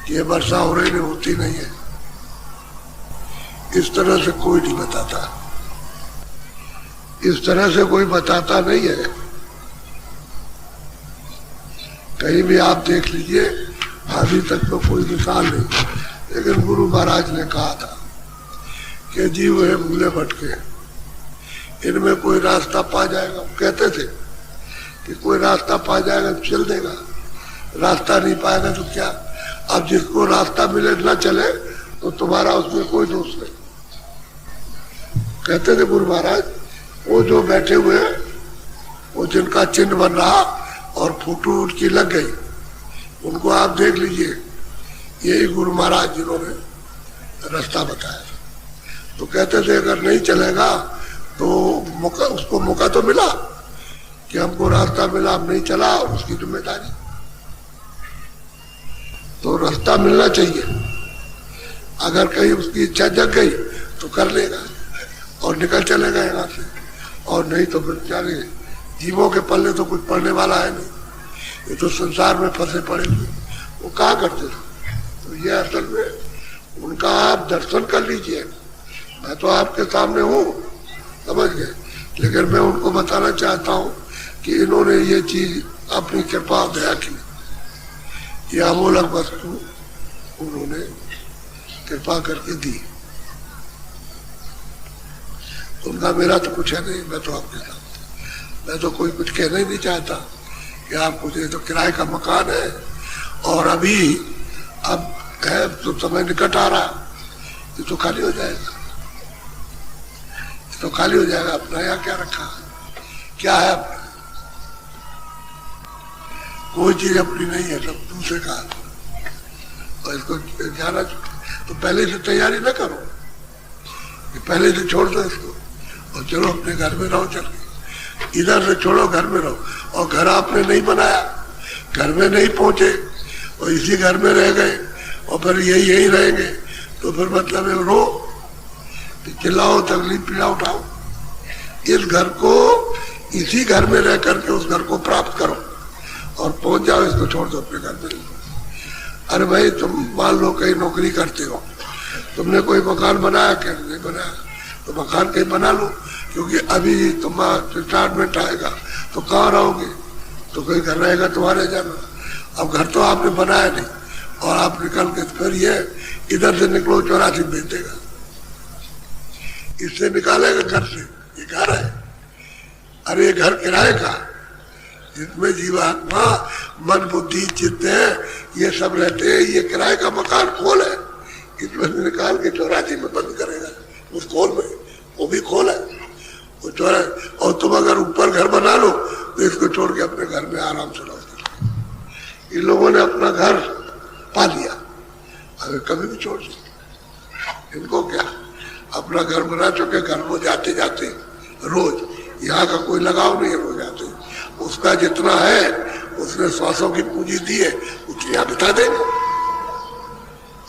कि ये वर्षा हो रही नहीं, होती नहीं है, इस तरह से कोई नहीं बताता, इस तरह से कोई बताता नहीं है। कहीं भी आप देख लीजिए, अभी तक तो कोई मिसाल नहीं, लेकिन गुरु महाराज ने कहा था कि जीव है भूले भटके, इनमें कोई रास्ता पा जाएगा। कहते थे कि कोई रास्ता पा जाएगा तो चल देगा, रास्ता नहीं पाएगा तो क्या। अब जिसको रास्ता मिले न चले तो तुम्हारा उसमें कोई दोष नहीं। कहते थे गुरु महाराज, वो जो बैठे हुए हैं, वो जिनका चिन्ह बन रहा और फोटो उनकी लग गई, उनको आप देख लीजिए, यही गुरु महाराज जिन्होंने रास्ता बताया। तो कहते थे अगर नहीं चलेगा तो मौका, उसको मौका तो मिला कि हमको रास्ता मिला, हम नहीं चला, और उसकी जिम्मेदारी। तो रास्ता मिलना चाहिए, अगर कहीं उसकी इच्छा जग गई तो कर लेगा और निकल चलेगा यहाँ से, और नहीं तो फिर जाने। जीवों के पल्ले तो कुछ पड़ने वाला है नहीं, ये तो संसार में फंसे पड़े हुए, वो कहाँ करते थे। तो ये असल में उनका आप दर्शन कर लीजिए। मैं तो आपके सामने हूँ, समझ गए, लेकिन मैं उनको बताना चाहता हूँ कि इन्होंने ये चीज अपनी कृपा दया की, ये अमूलक वस्तु उन्होंने कृपा करके दी। उनका मेरा तो कुछ है नहीं, मैं तो आपके साथ, मैं तो कोई कुछ कहना ही नहीं चाहता कि आप कुछ, तो किराए का मकान है, और अभी अब है तो समय निकट आ रहा, ये तो खाली हो जाएगा, तो खाली हो जाएगा। अपना यहाँ क्या रखा, क्या है अपना, कोई चीज अपनी नहीं है, सब दूसरे का। और इसको जाना तो पहले से तैयारी ना करो, पहले से छोड़ दो इसको और चलो अपने घर में रहो। चल के इधर से छोड़ो, घर में रहो। और घर आपने नहीं बनाया, घर में नहीं पहुंचे और इसी घर में रह गए और फिर यही रहेंगे, तो फिर मतलब है रो, चिल्लाओ, तकलीफ पीड़ा उठाओ। इस घर को, इसी घर में रह करके उस घर को प्राप्त करो और पहुंच जाओ, इसको छोड़ दो अपने घर में। अरे भाई तुम मान लो कहीं नौकरी करते हो, तुमने कोई मकान बनाया, क्या नहीं बनाया, तो मकान कहीं बना लो, क्योंकि अभी तुम्हारा रिटायरमेंट आएगा तो कहाँ रहोगे, तो कोई घर रहेगा तुम्हारे जाना। अब घर तो आपने बनाया नहीं, और आप निकल के फिर ये इधर से निकलो 84 भेज देगा, इससे निकालेगा घर से, ये घर है। अरे ये घर किराए का, जिसमें जीवात्मा मन बुद्धि चित्त है ये सब रहते हैं, ये किराए का मकान खोल है, इसमें से निकाल के 84 में बंद करेगा, उस खोल में, वो भी खोल है वो 84। और तुम अगर ऊपर घर बना लो तो इसको छोड़ के अपने घर में आराम से रहो। इन लोगों ने अपना घर पा लिया, अगर कभी भी छोड़ सकते, इनको क्या, अपना घर बना चुके, घर को जाते जाते रोज, यहाँ का कोई लगाव नहीं है, रोज आते, उसका जितना है उसने श्वासों की पूंजी दी है, उसकी यहाँ बिता देंगे।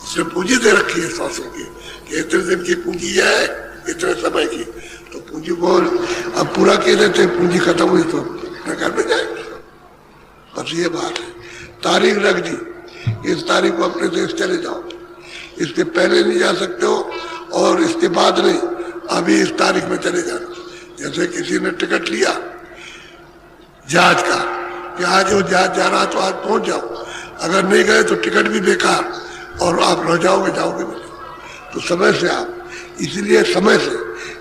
उसने पूंजी दे रखी है श्वासों की कि इतने दिन की पूंजी है, इतने समय की, तो पूंजी को अब पूरा किए देते, पूंजी खत्म हुई तो घर में जाएंगे। बस ये बात है। तारीख रख दी, इस तारीख को अपने देश चले जाओ, इसके पहले नहीं जा सकते हो और इसके बाद नहीं, अभी इस तारीख में चले जाना। जैसे किसी ने टिकट लिया जहाज का कि आज वो जहाज जा रहा तो आज पहुंच जाओ, अगर नहीं गए तो टिकट भी बेकार और आप रह जाओगे, जाओगे भी। तो समय से आप, इसलिए समय से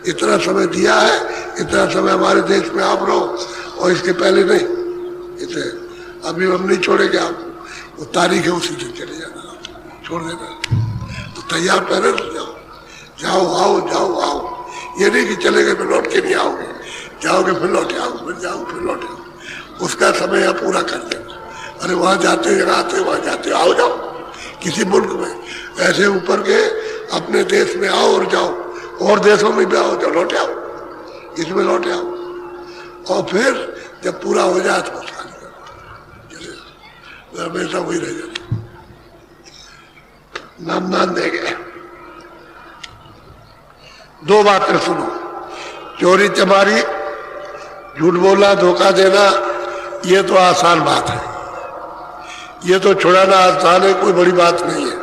इतना समय दिया है, इतना समय हमारे देश में आप रहो और इसके पहले नहीं। इसे अभी हम नहीं छोड़ेंगे आपको, वो तारीख है उसी दिन चले जाना, छोड़ देना। तो तैयार पहले हो जाओ, जाओ आओ, जाओ आओ, ये नहीं कि चले गए फिर लौट के नहीं आओगे, जाओगे फिर लौटे आओ, फिर जाओ फिर लौटे आओ, उसका समय आप पूरा कर देना। अरे वहां जाते जगह आते, वहां जाते आओ जाओ, किसी मुल्क में ऐसे ऊपर के अपने देश में आओ और जाओ, और देशों में भी आओ, जाओ लौटे आओ, इसमें लौटे आओ, और फिर जब पूरा हो जाए तो हमेशा वही रह जाए। नाम देंगे। दो बातें सुनो, चोरी चमारी, झूठ बोलना, धोखा देना, ये तो आसान बात है, ये तो छुड़ाना आसान है, कोई बड़ी बात नहीं है।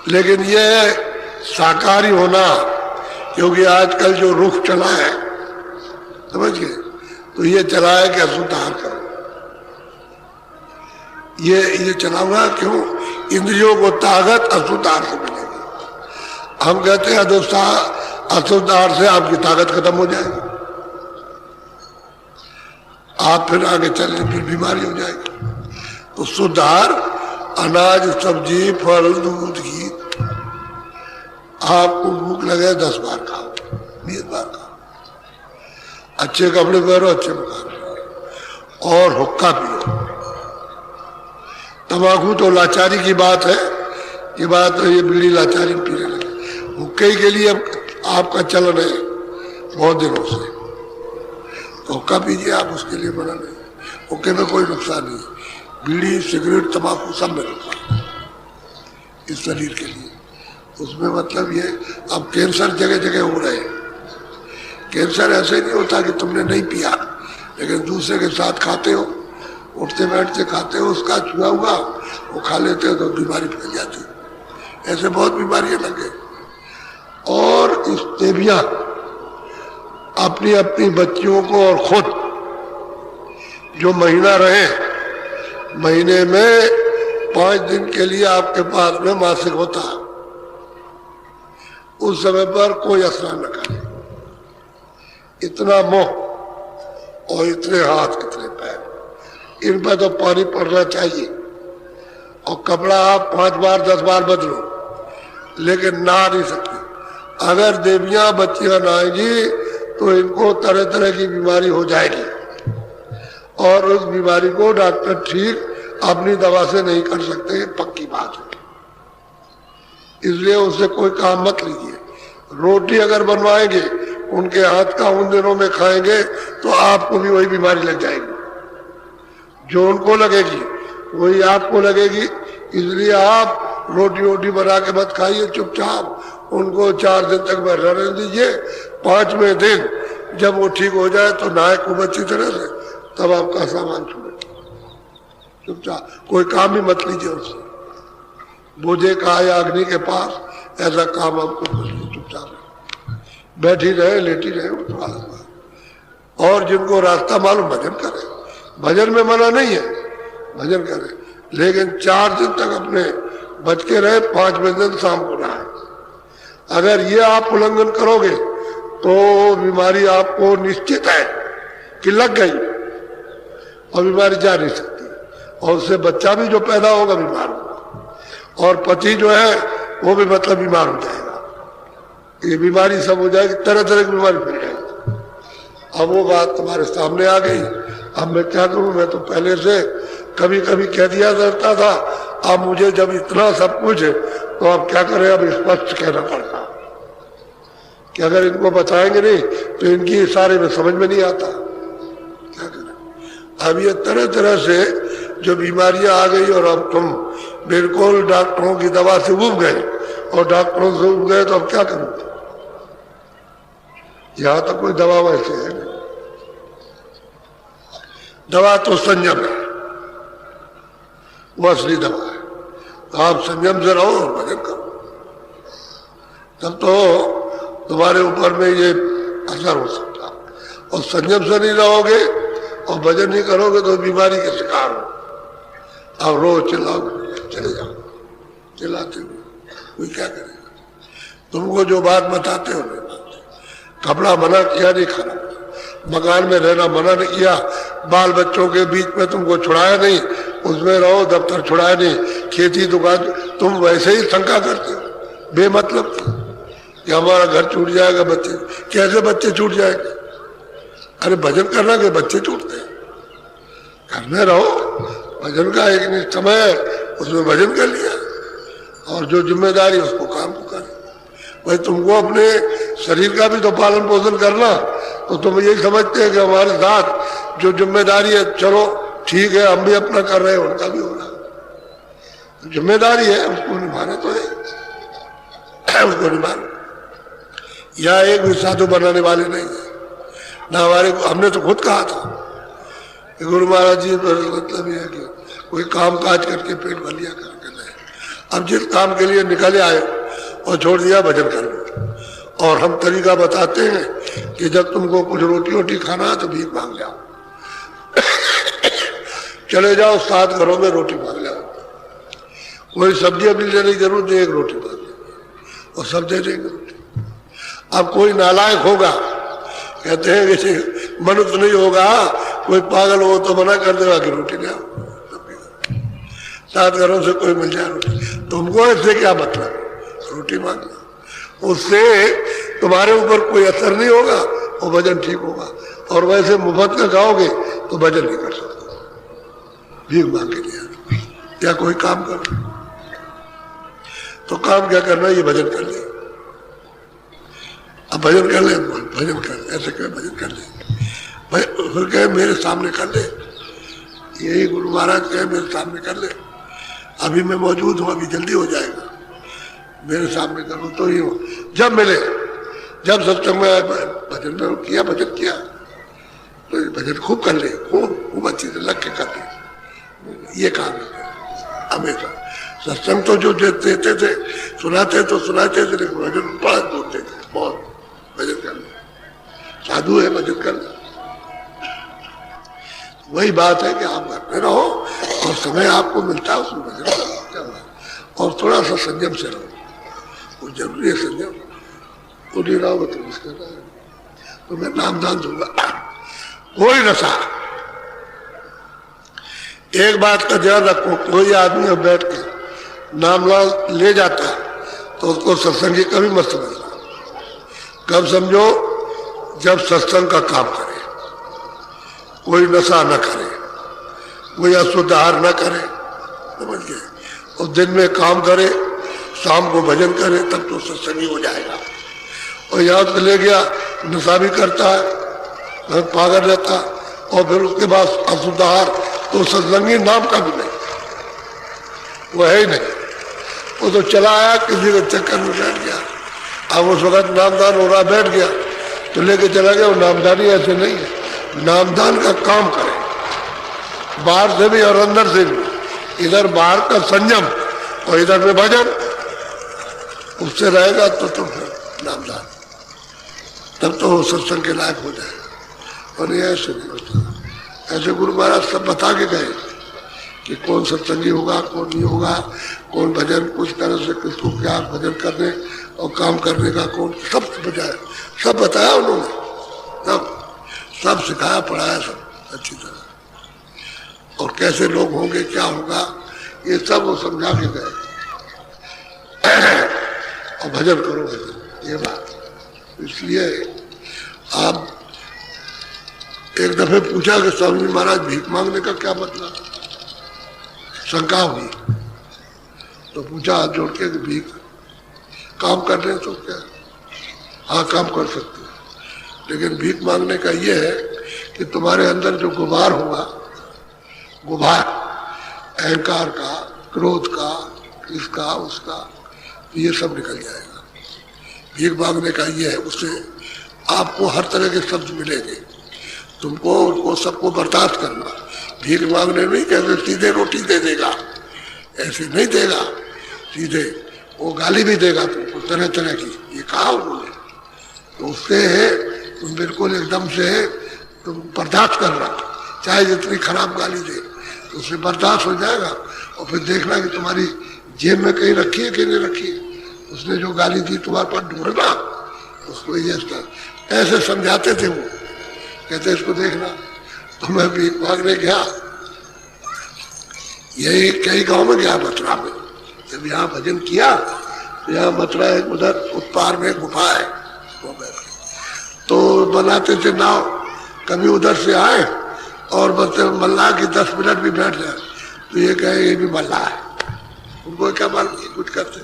लेकिन ये शाकाहारी होना, क्योंकि आजकल जो रुख चला है, समझ गए, तो ये चला है कि अशुद्ध आहार करो। ये चला हुआ क्यों? इंद्रियों को ताकत अशुद्ध आहार से मिलेगी। हम कहते हैं अशुद्ध आहार से आपकी ताकत खत्म हो जाएगी, आप फिर आगे चलने फिर बीमारी हो जाएगी। तो शुद्ध आहार, अनाज, सब्जी, फल, दूध, घी, आपको भूख लगे 10 बार खाओ, 20 बार खाओ, अच्छे कपड़े पहनो, अच्छे मकान रहो, और हुक्का पियो। तंबाकू तो लाचारी की बात है, ये बात है, ये बीड़ी लाचारी पीने लगे। हुक्के के लिए आपका चलन है बहुत दिनों से, तो हुक्का पीजिए आप, उसके लिए मना नहीं, हुक्के में कोई नुकसान नहीं। बीड़ी, सिगरेट, तंबाकू सब में नुकसान है इस शरीर के लिए। उसमें मतलब ये, अब कैंसर जगह जगह हो रहे हैं। कैंसर ऐसे नहीं होता कि तुमने नहीं पिया, लेकिन दूसरे के साथ खाते हो, उठते बैठते खाते हो, उसका छुआ हुआ वो खा लेते हो तो बीमारी फैल जाती है। ऐसे बहुत बीमारियां लगे। और इस तेबियां अपनी अपनी बच्चियों को और खुद जो महीना रहे, महीने में 5 दिन के लिए आपके पास में मासिक होता है, उस समय पर कोई स्नान न करे। इतना मुंह और इतने हाथ, इतने पैर, इन पर तो पानी पड़ना चाहिए। और कपड़ा आप 5 बार 10 बार बदलो, लेकिन नहा नहीं सकते। अगर देवियां बच्चियां नहाएंगी तो इनको तरह तरह की बीमारी हो जाएगी, और उस बीमारी को डॉक्टर ठीक अपनी दवा से नहीं कर सकते, ये पक्की बात है। इसलिए उससे कोई काम मत लीजिए। रोटी अगर बनवाएंगे, उनके हाथ का उन दिनों में खाएंगे तो आपको भी वही बीमारी लग जाएगी, जो उनको लगेगी वही आपको लगेगी। इसलिए आप रोटी वोटी बना के मत खाइए, चुपचाप उनको 4 दिन तक रहने दीजिए। 5वें दिन जब वो ठीक हो जाए तो नहाए खूब अच्छी तरह से, तब आपका सामान छोड़े, चुपचाप कोई काम भी मत लीजिए उससे। बोझे का है अग्नि के पास, ऐसा काम आपको चुपचाप बैठी रहे, लेटी रहे, और जिनको रास्ता मालूम भजन करे, भजन में मना नहीं है, भजन करे, लेकिन 4 दिन तक अपने बच के रहे, 5वें दिन शाम को रहा। अगर ये आप उल्लंघन करोगे तो बीमारी आपको निश्चित है कि लग गई, और बीमारी जा नहीं सकती, और उससे बच्चा भी जो पैदा होगा बीमार होगा, और पति जो है वो भी मतलब बीमार हो जाएगा। ये बीमारी सब हो जाएगी, तरह तरह की बीमारी फैल जाएगी। अब वो बात तुम्हारे सामने आ गई, अब मैं क्या करूं? मैं तो पहले से कभी कभी कह दिया करता था, अब मुझे जब इतना सब कुछ है तो अब क्या करें, अब स्पष्ट कहना पड़ता कि अगर इनको बताएंगे नहीं तो इनकी इशारे में समझ में नहीं आता, क्या करें। अब ये तरह तरह से जो बीमारियां आ गई और अब तुम बिल्कुल डॉक्टरों की दवा से उब गए, और डॉक्टरों से उब गए तो अब क्या करोगे? यहां तो कोई दवा वैसे है नहीं। दवा तो संयम है, वो असली दवा है। तो आप संयम से रहो और भजन करो, तब तो तुम्हारे ऊपर में ये असर हो सकता। और संयम से नहीं रहोगे और भजन नहीं करोगे तो बीमारी के शिकार हो। अब रोज चिल्लाओगे, चले जाओ चिल्लाते हुए, कोई क्या करेगा? तुमको जो बात बताते हो नहीं मानते। कपड़ा मना किया नहीं खाना, मकान में रहना मना नहीं किया, बाल बच्चों के बीच में तुमको छुड़ाया नहीं, उसमें रहो, दफ्तर छुड़ाया नहीं, खेती दुकान, तुम वैसे ही शंका करते हो बेमतलब कि हमारा घर छूट जाएगा, बच्चे कैसे बच्चे छूट जाएंगे? अरे भजन करना के बच्चे छूटते हैं, घर में रहो, भजन का एक समय है, उसमें भजन कर लिया, और जो जिम्मेदारी उसको काम को करे। भाई तुमको अपने शरीर का भी तो पालन पोषण करना, तो तुम यही समझते हैं कि हमारे साथ जो जिम्मेदारी है, चलो ठीक है हम भी अपना कर रहे हैं, उनका भी हो रहा। जिम्मेदारी है, उसको निभाना तो है, उसको निभाना। या एक भी साधु बनाने वाले नहीं है ना हमारे, हमने तो खुद कहा था कि गुरु महाराज जी मतलब ये है कि कोई काम काज करके पेट भर लिया करके नहीं। अब जिस काम के लिए निकले आए और छोड़ दिया, भजन कर लो। और हम तरीका बताते हैं कि जब तुमको कुछ रोटी वोटी खाना है तो भीख मांग जाओ, चले जाओ 7 घरों में रोटी मांग जाओ, कोई सब्जी अभी लेने की जरूरत नहीं, एक रोटी मांग लो और सब दे देंगे रोटी। अब कोई नालायक होगा, कहते हैं जैसे मनुष्य नहीं होगा, कोई पागल हो तो मना कर देगा कि रोटी ले आओ, 7 घरों से कोई मिल जाए रोटी, तुमको इससे क्या मतलब? रोटी मांग लो, उससे तुम्हारे ऊपर कोई असर नहीं होगा और भजन ठीक होगा। और वैसे मुफ्त का खाओगे तो भजन नहीं कर सकते, भीख मांग के लिया या कोई काम करो, तो काम क्या करना, ये भजन कर ले। अब भजन कर ले, भजन कर, ऐसे कहे भजन कर ले, फिर कहे मेरे सामने कर ले, यही गुरु महाराज कहे मेरे सामने कर ले, अभी मैं मौजूद हूँ, अभी जल्दी हो जाएगा, मेरे सामने करो तो ही हो। जब मिले, जब सत्संग में भजन में किया, भजन किया तो भजन खूब कर ले, खूब अच्छी से लग के कर ले, ये काम है हमेशा। सत्संग तो जो देते थे, सुनाते तो सुनाते थे, लेकिन भजन बड़ा बोलते थे, बहुत भजन कर ले, साधु है भजन कर ले। वही बात है कि आप घर में रहो और समय आपको मिलता है उसमें भजन करो, और थोड़ा सा संयम से रहो, वो जरूरी है संयम। तो नहीं रहोगे तो मुश्किल है, तो मैं नामदान दूंगा, कोई नशा। एक बात का ध्यान रखो, कोई आदमी बैठ के नाम ले जाता है तो उसको सत्संगी कभी मत समझना। कब समझो? जब सत्संग का काम करे, कोई नशा न करे, कोई अशुद्ध आहार न करे, समझ गए, और दिन में काम करे, शाम को भजन करे, तब तो सत्संगी हो जाएगा। और यहाँ से ले गया नशा भी करता है, पागल रहता, और फिर उसके बाद अशुद्ध आहार, तो सत्संगी नाम का भी नहीं, वो है ही नहीं। वो तो चला आया किसी के चक्कर में बैठ गया, अब उस वक्त नामदान हो रहा, बैठ गया तो लेके चला गया। वो नामदानी ऐसे नहीं है, नामदान का काम करे, बाहर से भी और अंदर से भी। इधर बाहर का संयम और इधर में भजन, उससे रहेगा तो फिर नामदान, तब तो सत्संग के लायक हो जाएगा। और ये ऐसे नहीं होता। ऐसे गुरु महाराज सब बता के गए कि कौन सत्संगी होगा, कौन नहीं होगा, कौन भजन कुछ तरह से किसको क्या भजन करने और काम करने का, कौन सब बताया, सब बताया उन्होंने, सब सिखाया पढ़ाया सब अच्छी तरह। और कैसे लोग होंगे, क्या होगा, ये सब वो समझा के गए। और भजन करो, भजन, ये बात। इसलिए आप एक दफे पूछा कि स्वामी महाराज भीख मांगने का क्या मतलब, शंका हुई तो पूछा हाथ जोड़ के, भीख काम कर रहे तो क्या? हाँ काम कर सकते हैं, लेकिन भीख मांगने का ये है कि तुम्हारे अंदर जो गुबार होगा गुबार अहंकार का, क्रोध का, इसका उसका, ये सब निकल जाएगा। भीख मांगने का ये है, उससे आपको हर तरह के शब्द मिलेंगे, तुमको उनको सबको बर्दाश्त करना। भीख मांगने नहीं कहते सीधे रोटी दे देगा, ऐसे नहीं देगा, सीधे वो गाली भी देगा तुमको तरह तरह की, ये कहा उन्होंने। तो उससे तुम बिल्कुल एकदम से तुम बर्दाश्त करना, चाहे जितनी खराब गाली दे तो उससे बर्दाश्त हो जाएगा। और फिर देखना कि तुम्हारी जेब में कहीं रखी है कि नहीं रखी है, उसने जो गाली दी तुम्हारे पास ढूंढना, उसको ये ऐसे समझाते थे वो। कहते इसको देखना। तो मैं भीख मांगने गया, यही कई गांव में गया, मथुरा में। जब यहाँ भजन किया तो यहाँ मथुरा उधर उत्पार में गुफा है, वो तो बनाते थे नाव, कभी उधर से आए और बस मल्लाह की 10 मिनट भी बैठ जाए तो ये कहे ये भी मल्लाह है, उनको क्या मालूम कुछ करते।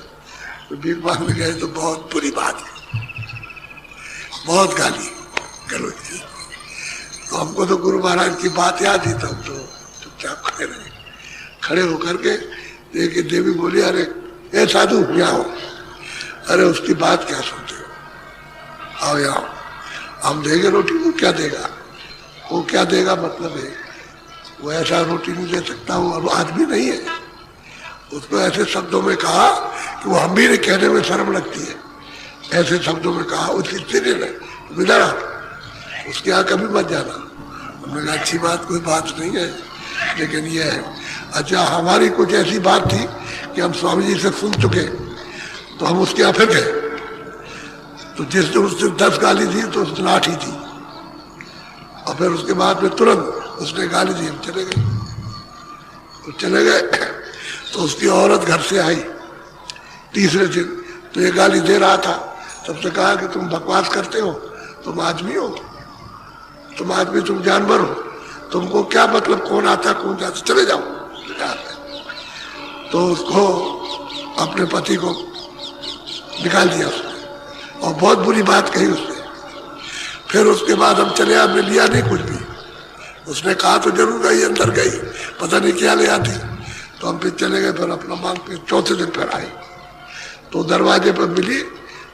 तो भीख मांगने गए तो बहुत बुरी बात है, बहुत गाली गलौज की। तो हमको तो गुरु महाराज की बात याद ही था, हम तो चुपचाप खड़े रहे। खड़े होकर के देखिए देवी बोली, अरे ए साधु यहाँ हो। अरे उसकी बात क्या सुनते हो, आओ यहाँ, हम देंगे रोटी। वो क्या देगा, वो क्या देगा मतलब है, वो ऐसा रोटी नहीं दे सकता, वो आदमी नहीं है। उसको ऐसे शब्दों में कहा कि वो हम भी नहीं, कहने में शर्म लगती है, ऐसे शब्दों में कहा। उसकी स्त्री ने इधर आ, उसके यहाँ कभी मत जाना। हमने कहा अच्छी बात, कोई बात नहीं है, लेकिन ये है। अच्छा, हमारी कुछ ऐसी बात थी कि हम स्वामी जी से सुन चुके, तो हम उसके यहाँ फिर गए। तो जिसने उसने 10 गाली दी तो उसने 8 ही दी, और फिर उसके बाद में तुरंत उसने गाली दी, हम चले गए। तो चले गए तो उसकी औरत घर से आई तीसरे दिन, तो ये गाली दे रहा था। सबसे कहा कि तुम बकवास करते हो, तुम आदमी हो, तुम आदमी, तुम जानवर हो, तुमको क्या मतलब कौन आता कौन जाता, चले जाओ। तो उसको अपने पति को निकाल दिया उसने, और बहुत बुरी बात कही उसने। फिर उसके बाद हम चले, हमने लिया नहीं कुछ भी। उसने कहा तो जरूर गई, अंदर गई, पता नहीं क्या ले आती। तो हम फिर चले गए, फिर अपना मांग पे चौथे दिन फिर आई। तो दरवाजे पर मिली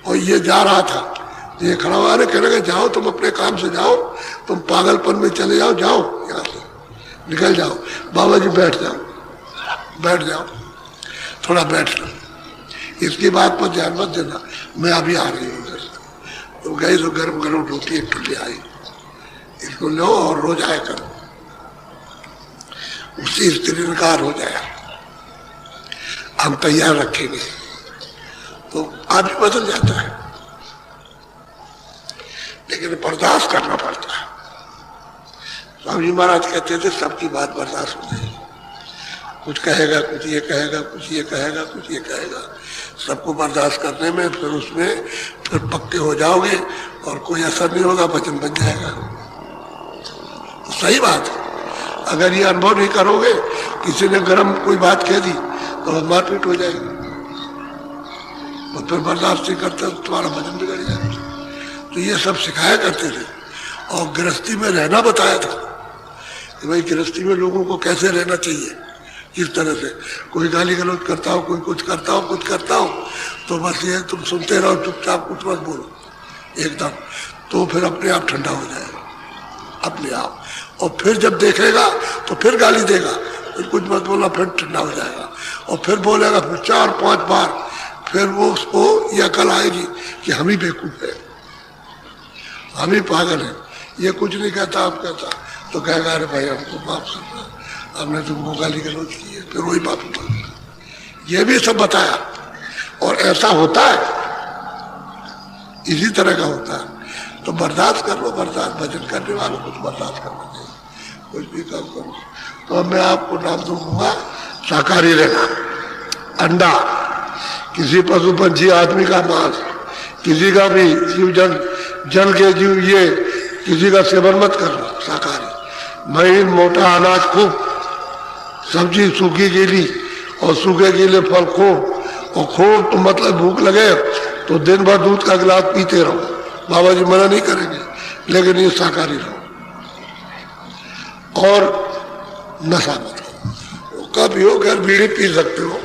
और ये जा रहा था, तो ये खड़ा हुआ, अरे कहने लगे जाओ तुम अपने काम से जाओ, तुम पागलपन में चले जाओ, जाओ यहाँ से निकल जाओ। बाबा जी बैठ जाओ, बैठ जाओ, थोड़ा बैठ लो, इसकी बात पर ध्यान मत देना, मैं अभी आ रही हूँ उधर से। तो गई तो गर्म गर्म रोटी एक ले आई, इसको लो और रोज आया करो। उसी स्त्री ने कहा रोज आया, हम तैयार रखेंगे। तो आदमी बदल जाता है, लेकिन बर्दाश्त करना पड़ता है। स्वामी महाराज कहते थे सबकी बात बर्दाश्त हो जाएगी, कुछ कहेगा, कुछ ये कहेगा, कुछ ये कहेगा, कुछ ये कहेगा, सबको बर्दाश्त करने में फिर उसमें फिर पक्के हो जाओगे और कोई असर नहीं होगा, वचन बन जाएगा। तो सही बात है, अगर ये अनुभव नहीं करोगे, किसी ने गरम कोई बात कह दी तो मारपीट हो जाएगी, और फिर बर्दाश्त नहीं करते तो तुम्हारा वचन बिगड़ जाएगा। तो ये सब सिखाया करते थे, और गृहस्थी में रहना बताया था कि भाई गृहस्थी में लोगों को कैसे रहना चाहिए, किस तरह से। कोई गाली गलौज करता हो, कोई कुछ करता हो, कुछ करता हो, तो बस ये तुम सुनते रहो, चुपचाप कुछ मत बोलो एकदम, तो फिर अपने आप ठंडा हो जाएगा, अपने आप। और फिर जब देखेगा तो फिर गाली देगा, फिर कुछ मत बोला, फिर ठंडा हो जाएगा, और फिर बोलेगा फिर 4-5 बार, फिर वो उसको ये अकल आएगी कि हम ही बेवकूफ है, हम ही पागल है, ये कुछ नहीं कहता, आप कहता, तो कहेगा अरे भाई हमको माफ करना, हमने तुमको गाली गलौज की है, फिर वही माफी मांगेगा। ये भी सब बताया, और ऐसा होता है, इसी तरह का होता है। तो बर्दाश्त कर लो, बर्दाश्त, भजन करने वालों को तो बर्दाश्त करना चाहिए, कुछ भी काम करो। तो अब मैं आपको नाम दूंगा, शाकाहारी रहना। अंडा, किसी पशु पंछी आदमी का मांस, किसी का भी जीव जल के जीव, ये किसी का सेवन मत करना, शाकाहारी। महीन मोटा अनाज खूब, सब्जी सूखी गीली, और सूखे गीले फल खूब, और खूब तो मतलब भूख लगे तो दिन भर दूध का गिलास पीते रहो, बाबा जी मना नहीं करेंगे, लेकिन ये शाकाहारी रहो। और नशा मत करो। हुक्का पियो, घर बीड़ी पी सकते हो,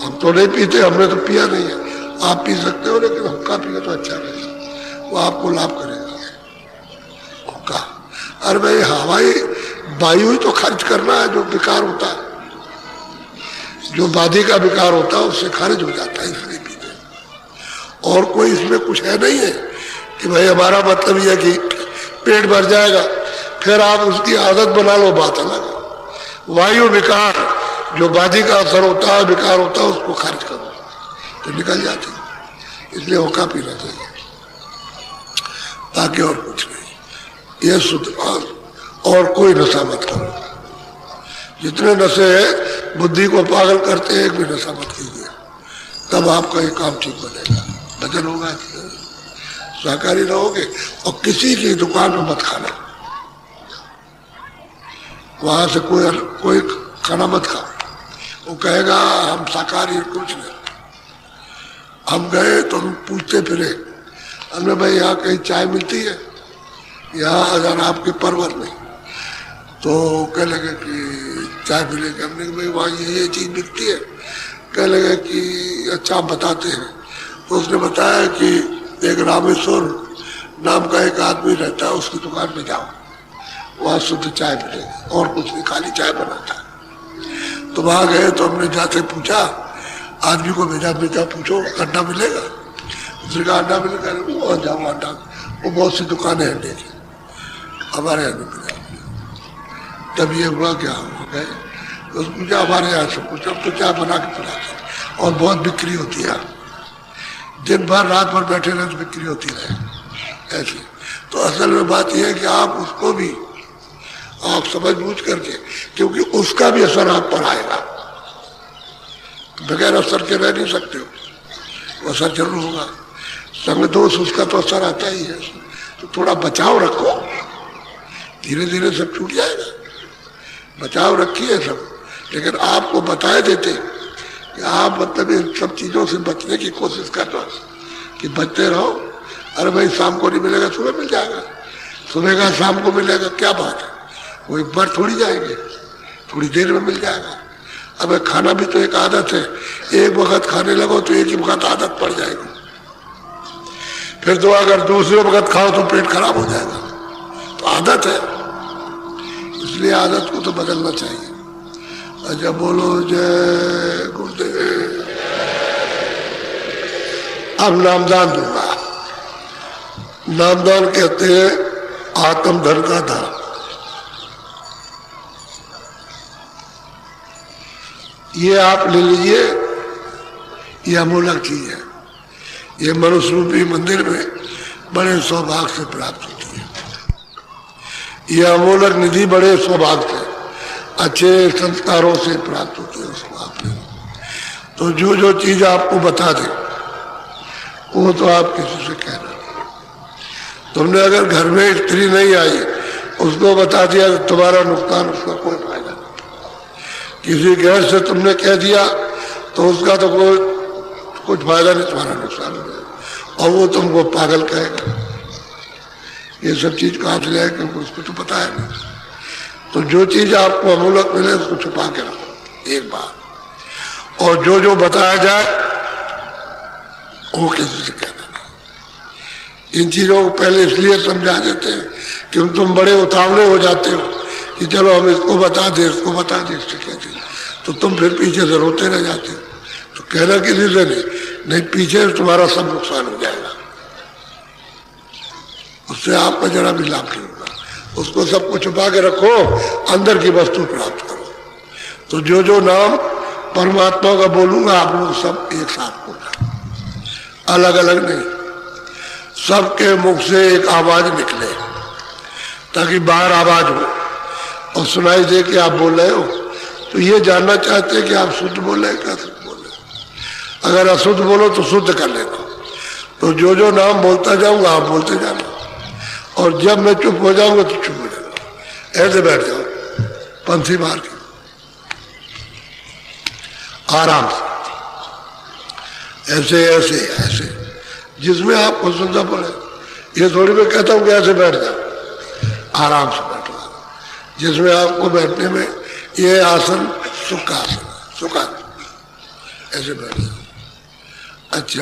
हम तो नहीं पीते, हमने तो पिया नहीं है, आप पी सकते हो, लेकिन हुक्का पियो तो अच्छा रहेगा, वो आपको लाभ करेगा हुक्का। अरे भाई हवाई वायु ही तो खर्च करना है, जो बेकार होता है, जो बादी का विकार होता है उससे खारिज हो जाता है, इसलिए पीते हैं। और कोई इसमें कुछ है नहीं है कि भाई हमारा मतलब यह कि पेट भर जाएगा फिर आप उसकी आदत बना लो, बात अलग है। वायु विकार जो बादी का असर होता है, विकार होता है, उसको खारिज करो तो निकल जाती है। इसलिए हुक्का पीना चाहिए, ताकि और कुछ नहीं। ये शुद्ध और कोई नशा मत करो। जितने नशे हैं बुद्धि को पागल करते हैं, एक भी नशा मत कीजिए, तब आपका ये काम ठीक बनेगा, भजन होगा, शाकाहारी रहोगे। और किसी की दुकान में मत खाना, वहां से कोई खाना मत खाओ, वो कहेगा हम शाकाहारी कुछ नहीं। हम गए तो हम पूछते फिरे, हमने भाई यहाँ कहीं चाय मिलती है, यहाँ अगर आपके परवर में, तो कह लगे कि चाय मिलेगी। हमने भाई वहाँ ये चीज़ बिकती है, कह लगे कि अच्छा आप बताते हैं। तो उसने बताया कि एक रामेश्वर नाम का एक आदमी रहता है, उसकी दुकान में जाओ, वहाँ शुद्ध चाय मिलेगी, और कुछ नहीं, खाली चाय बनाता है। तो वहाँ गए तो हमने जाके पूछा, आदमी को भेजा, बेटा पूछो अंडा मिलेगा, उसने कहा अंडा मिलेगा, और जाओ अंडा, वो बहुत सी दुकानें हैं देखी, हमारे यहाँ मिला। तब ये हुआ क्या हो गए, तो पूछा हमारे यहाँ से पूछा, अब तो चाय बना के पिलाते, और बहुत बिक्री होती है, दिन भर रात भर बैठे रहे तो बिक्री होती रहे ऐसे। तो असल में बात यह है कि आप उसको भी आप समझ बूझ करके, क्योंकि उसका भी असर आप पर आएगा, बगैर असर के रह नहीं सकते हो, वो असर जरूर होगा। संग दोष उसका तो असर आता ही है, तो थोड़ा बचाव रखो, धीरे धीरे सब छूट जाएगा। बचाव रखिए सब, लेकिन आपको बताए देते कि आप मतलब इन सब चीज़ों से बचने की कोशिश कर रहे हो कि बचते रहो। अरे भाई शाम को नहीं मिलेगा, सुबह मिल जाएगा, सुबह का शाम को मिलेगा, क्या बात है, वो एक बार थोड़ी जाएंगे, थोड़ी देर में मिल जाएगा। अब खाना भी तो एक आदत है, एक वक्त खाने लगो तो एक ही वक्त आदत पड़ जाएगी, फिर तो अगर दूसरे वक्त खाओ तो पेट खराब हो जाएगा, तो आदत है, इसलिए आदत को तो बदलना चाहिए। अच्छा बोलो जय गुरुदेव। अब नामदान दूंगा। नामदान कहते हैं आत्मधन का दान। ये आप ले लीजिए, ये अमूल्य चीज है, ये मनुष्य रूपी मंदिर में बड़े सौभाग्य से प्राप्त होती है। ये अमूल्य निधि बड़े सौभाग्य से, अच्छे संस्कारों से प्राप्त होती है, उसको आपने तो जो जो चीज आपको बता दे वो तो आप किसी से कहना। तुमने अगर घर में स्त्री नहीं आई उसको बता दिया तो तुम्हारा नुकसान, उसका कोई फायदा नहीं। किसी गैर से तुमने कह दिया तो उसका तो कोई कुछ फायदा नहीं, तुम्हारा नुकसान हो जाएगा, और वो तुमको पागल कहेगा। ये सब चीज कहाँ से जाए, क्योंकि उसको तो पता है नहीं। तो जो चीज आपको अमूलक मिले उसको छुपा के रखो एक बार, और जो जो बताया जाए वो किसी से कहना नहीं। इन चीजों को पहले इसलिए समझा देते हैं कि तुम बड़े उतावले हो जाते हो कि चलो हम इसको बता दें, इसको बता दें, इससे कहते हैं, तो तुम फिर पीछे से रोते रह जाते हो। तो कहना किसी से नहीं, पीछे तुम्हारा सब नुकसान हो जाएगा, उससे आपका जरा भी लाभ नहीं होगा। उसको सबको छुपा के रखो, अंदर की वस्तु प्राप्त करो। तो जो जो नाम परमात्मा का बोलूंगा आप लोग सब एक साथ बोलना, अलग अलग नहीं, सबके मुख से एक आवाज निकले ताकि बाहर आवाज हो और सुनाई दे कि आप बोल रहे हो। तो ये जानना चाहते हैं कि आप शुद्ध बोल रहे हैं क्या शुद्ध बोल रहे हैं। अगर अशुद्ध बोलो तो शुद्ध कर लेना। तो जो जो नाम बोलता जाऊंगा आप बोलते जाना, और जब मैं चुप हो जाऊंगा तो चुप हो जाना, ऐसे बैठ जाओ पंथी मार के आराम से, ऐसे ऐसे ऐसे, जिसमें आपको सुनना पड़े। ये थोड़ी मैं कहता हूं कि ऐसे बैठ जाओ, आराम से बैठो, जिसमें आपको बैठने में ये आसन सुखासन, सुखासन, ऐसे बैठे। अच्छा,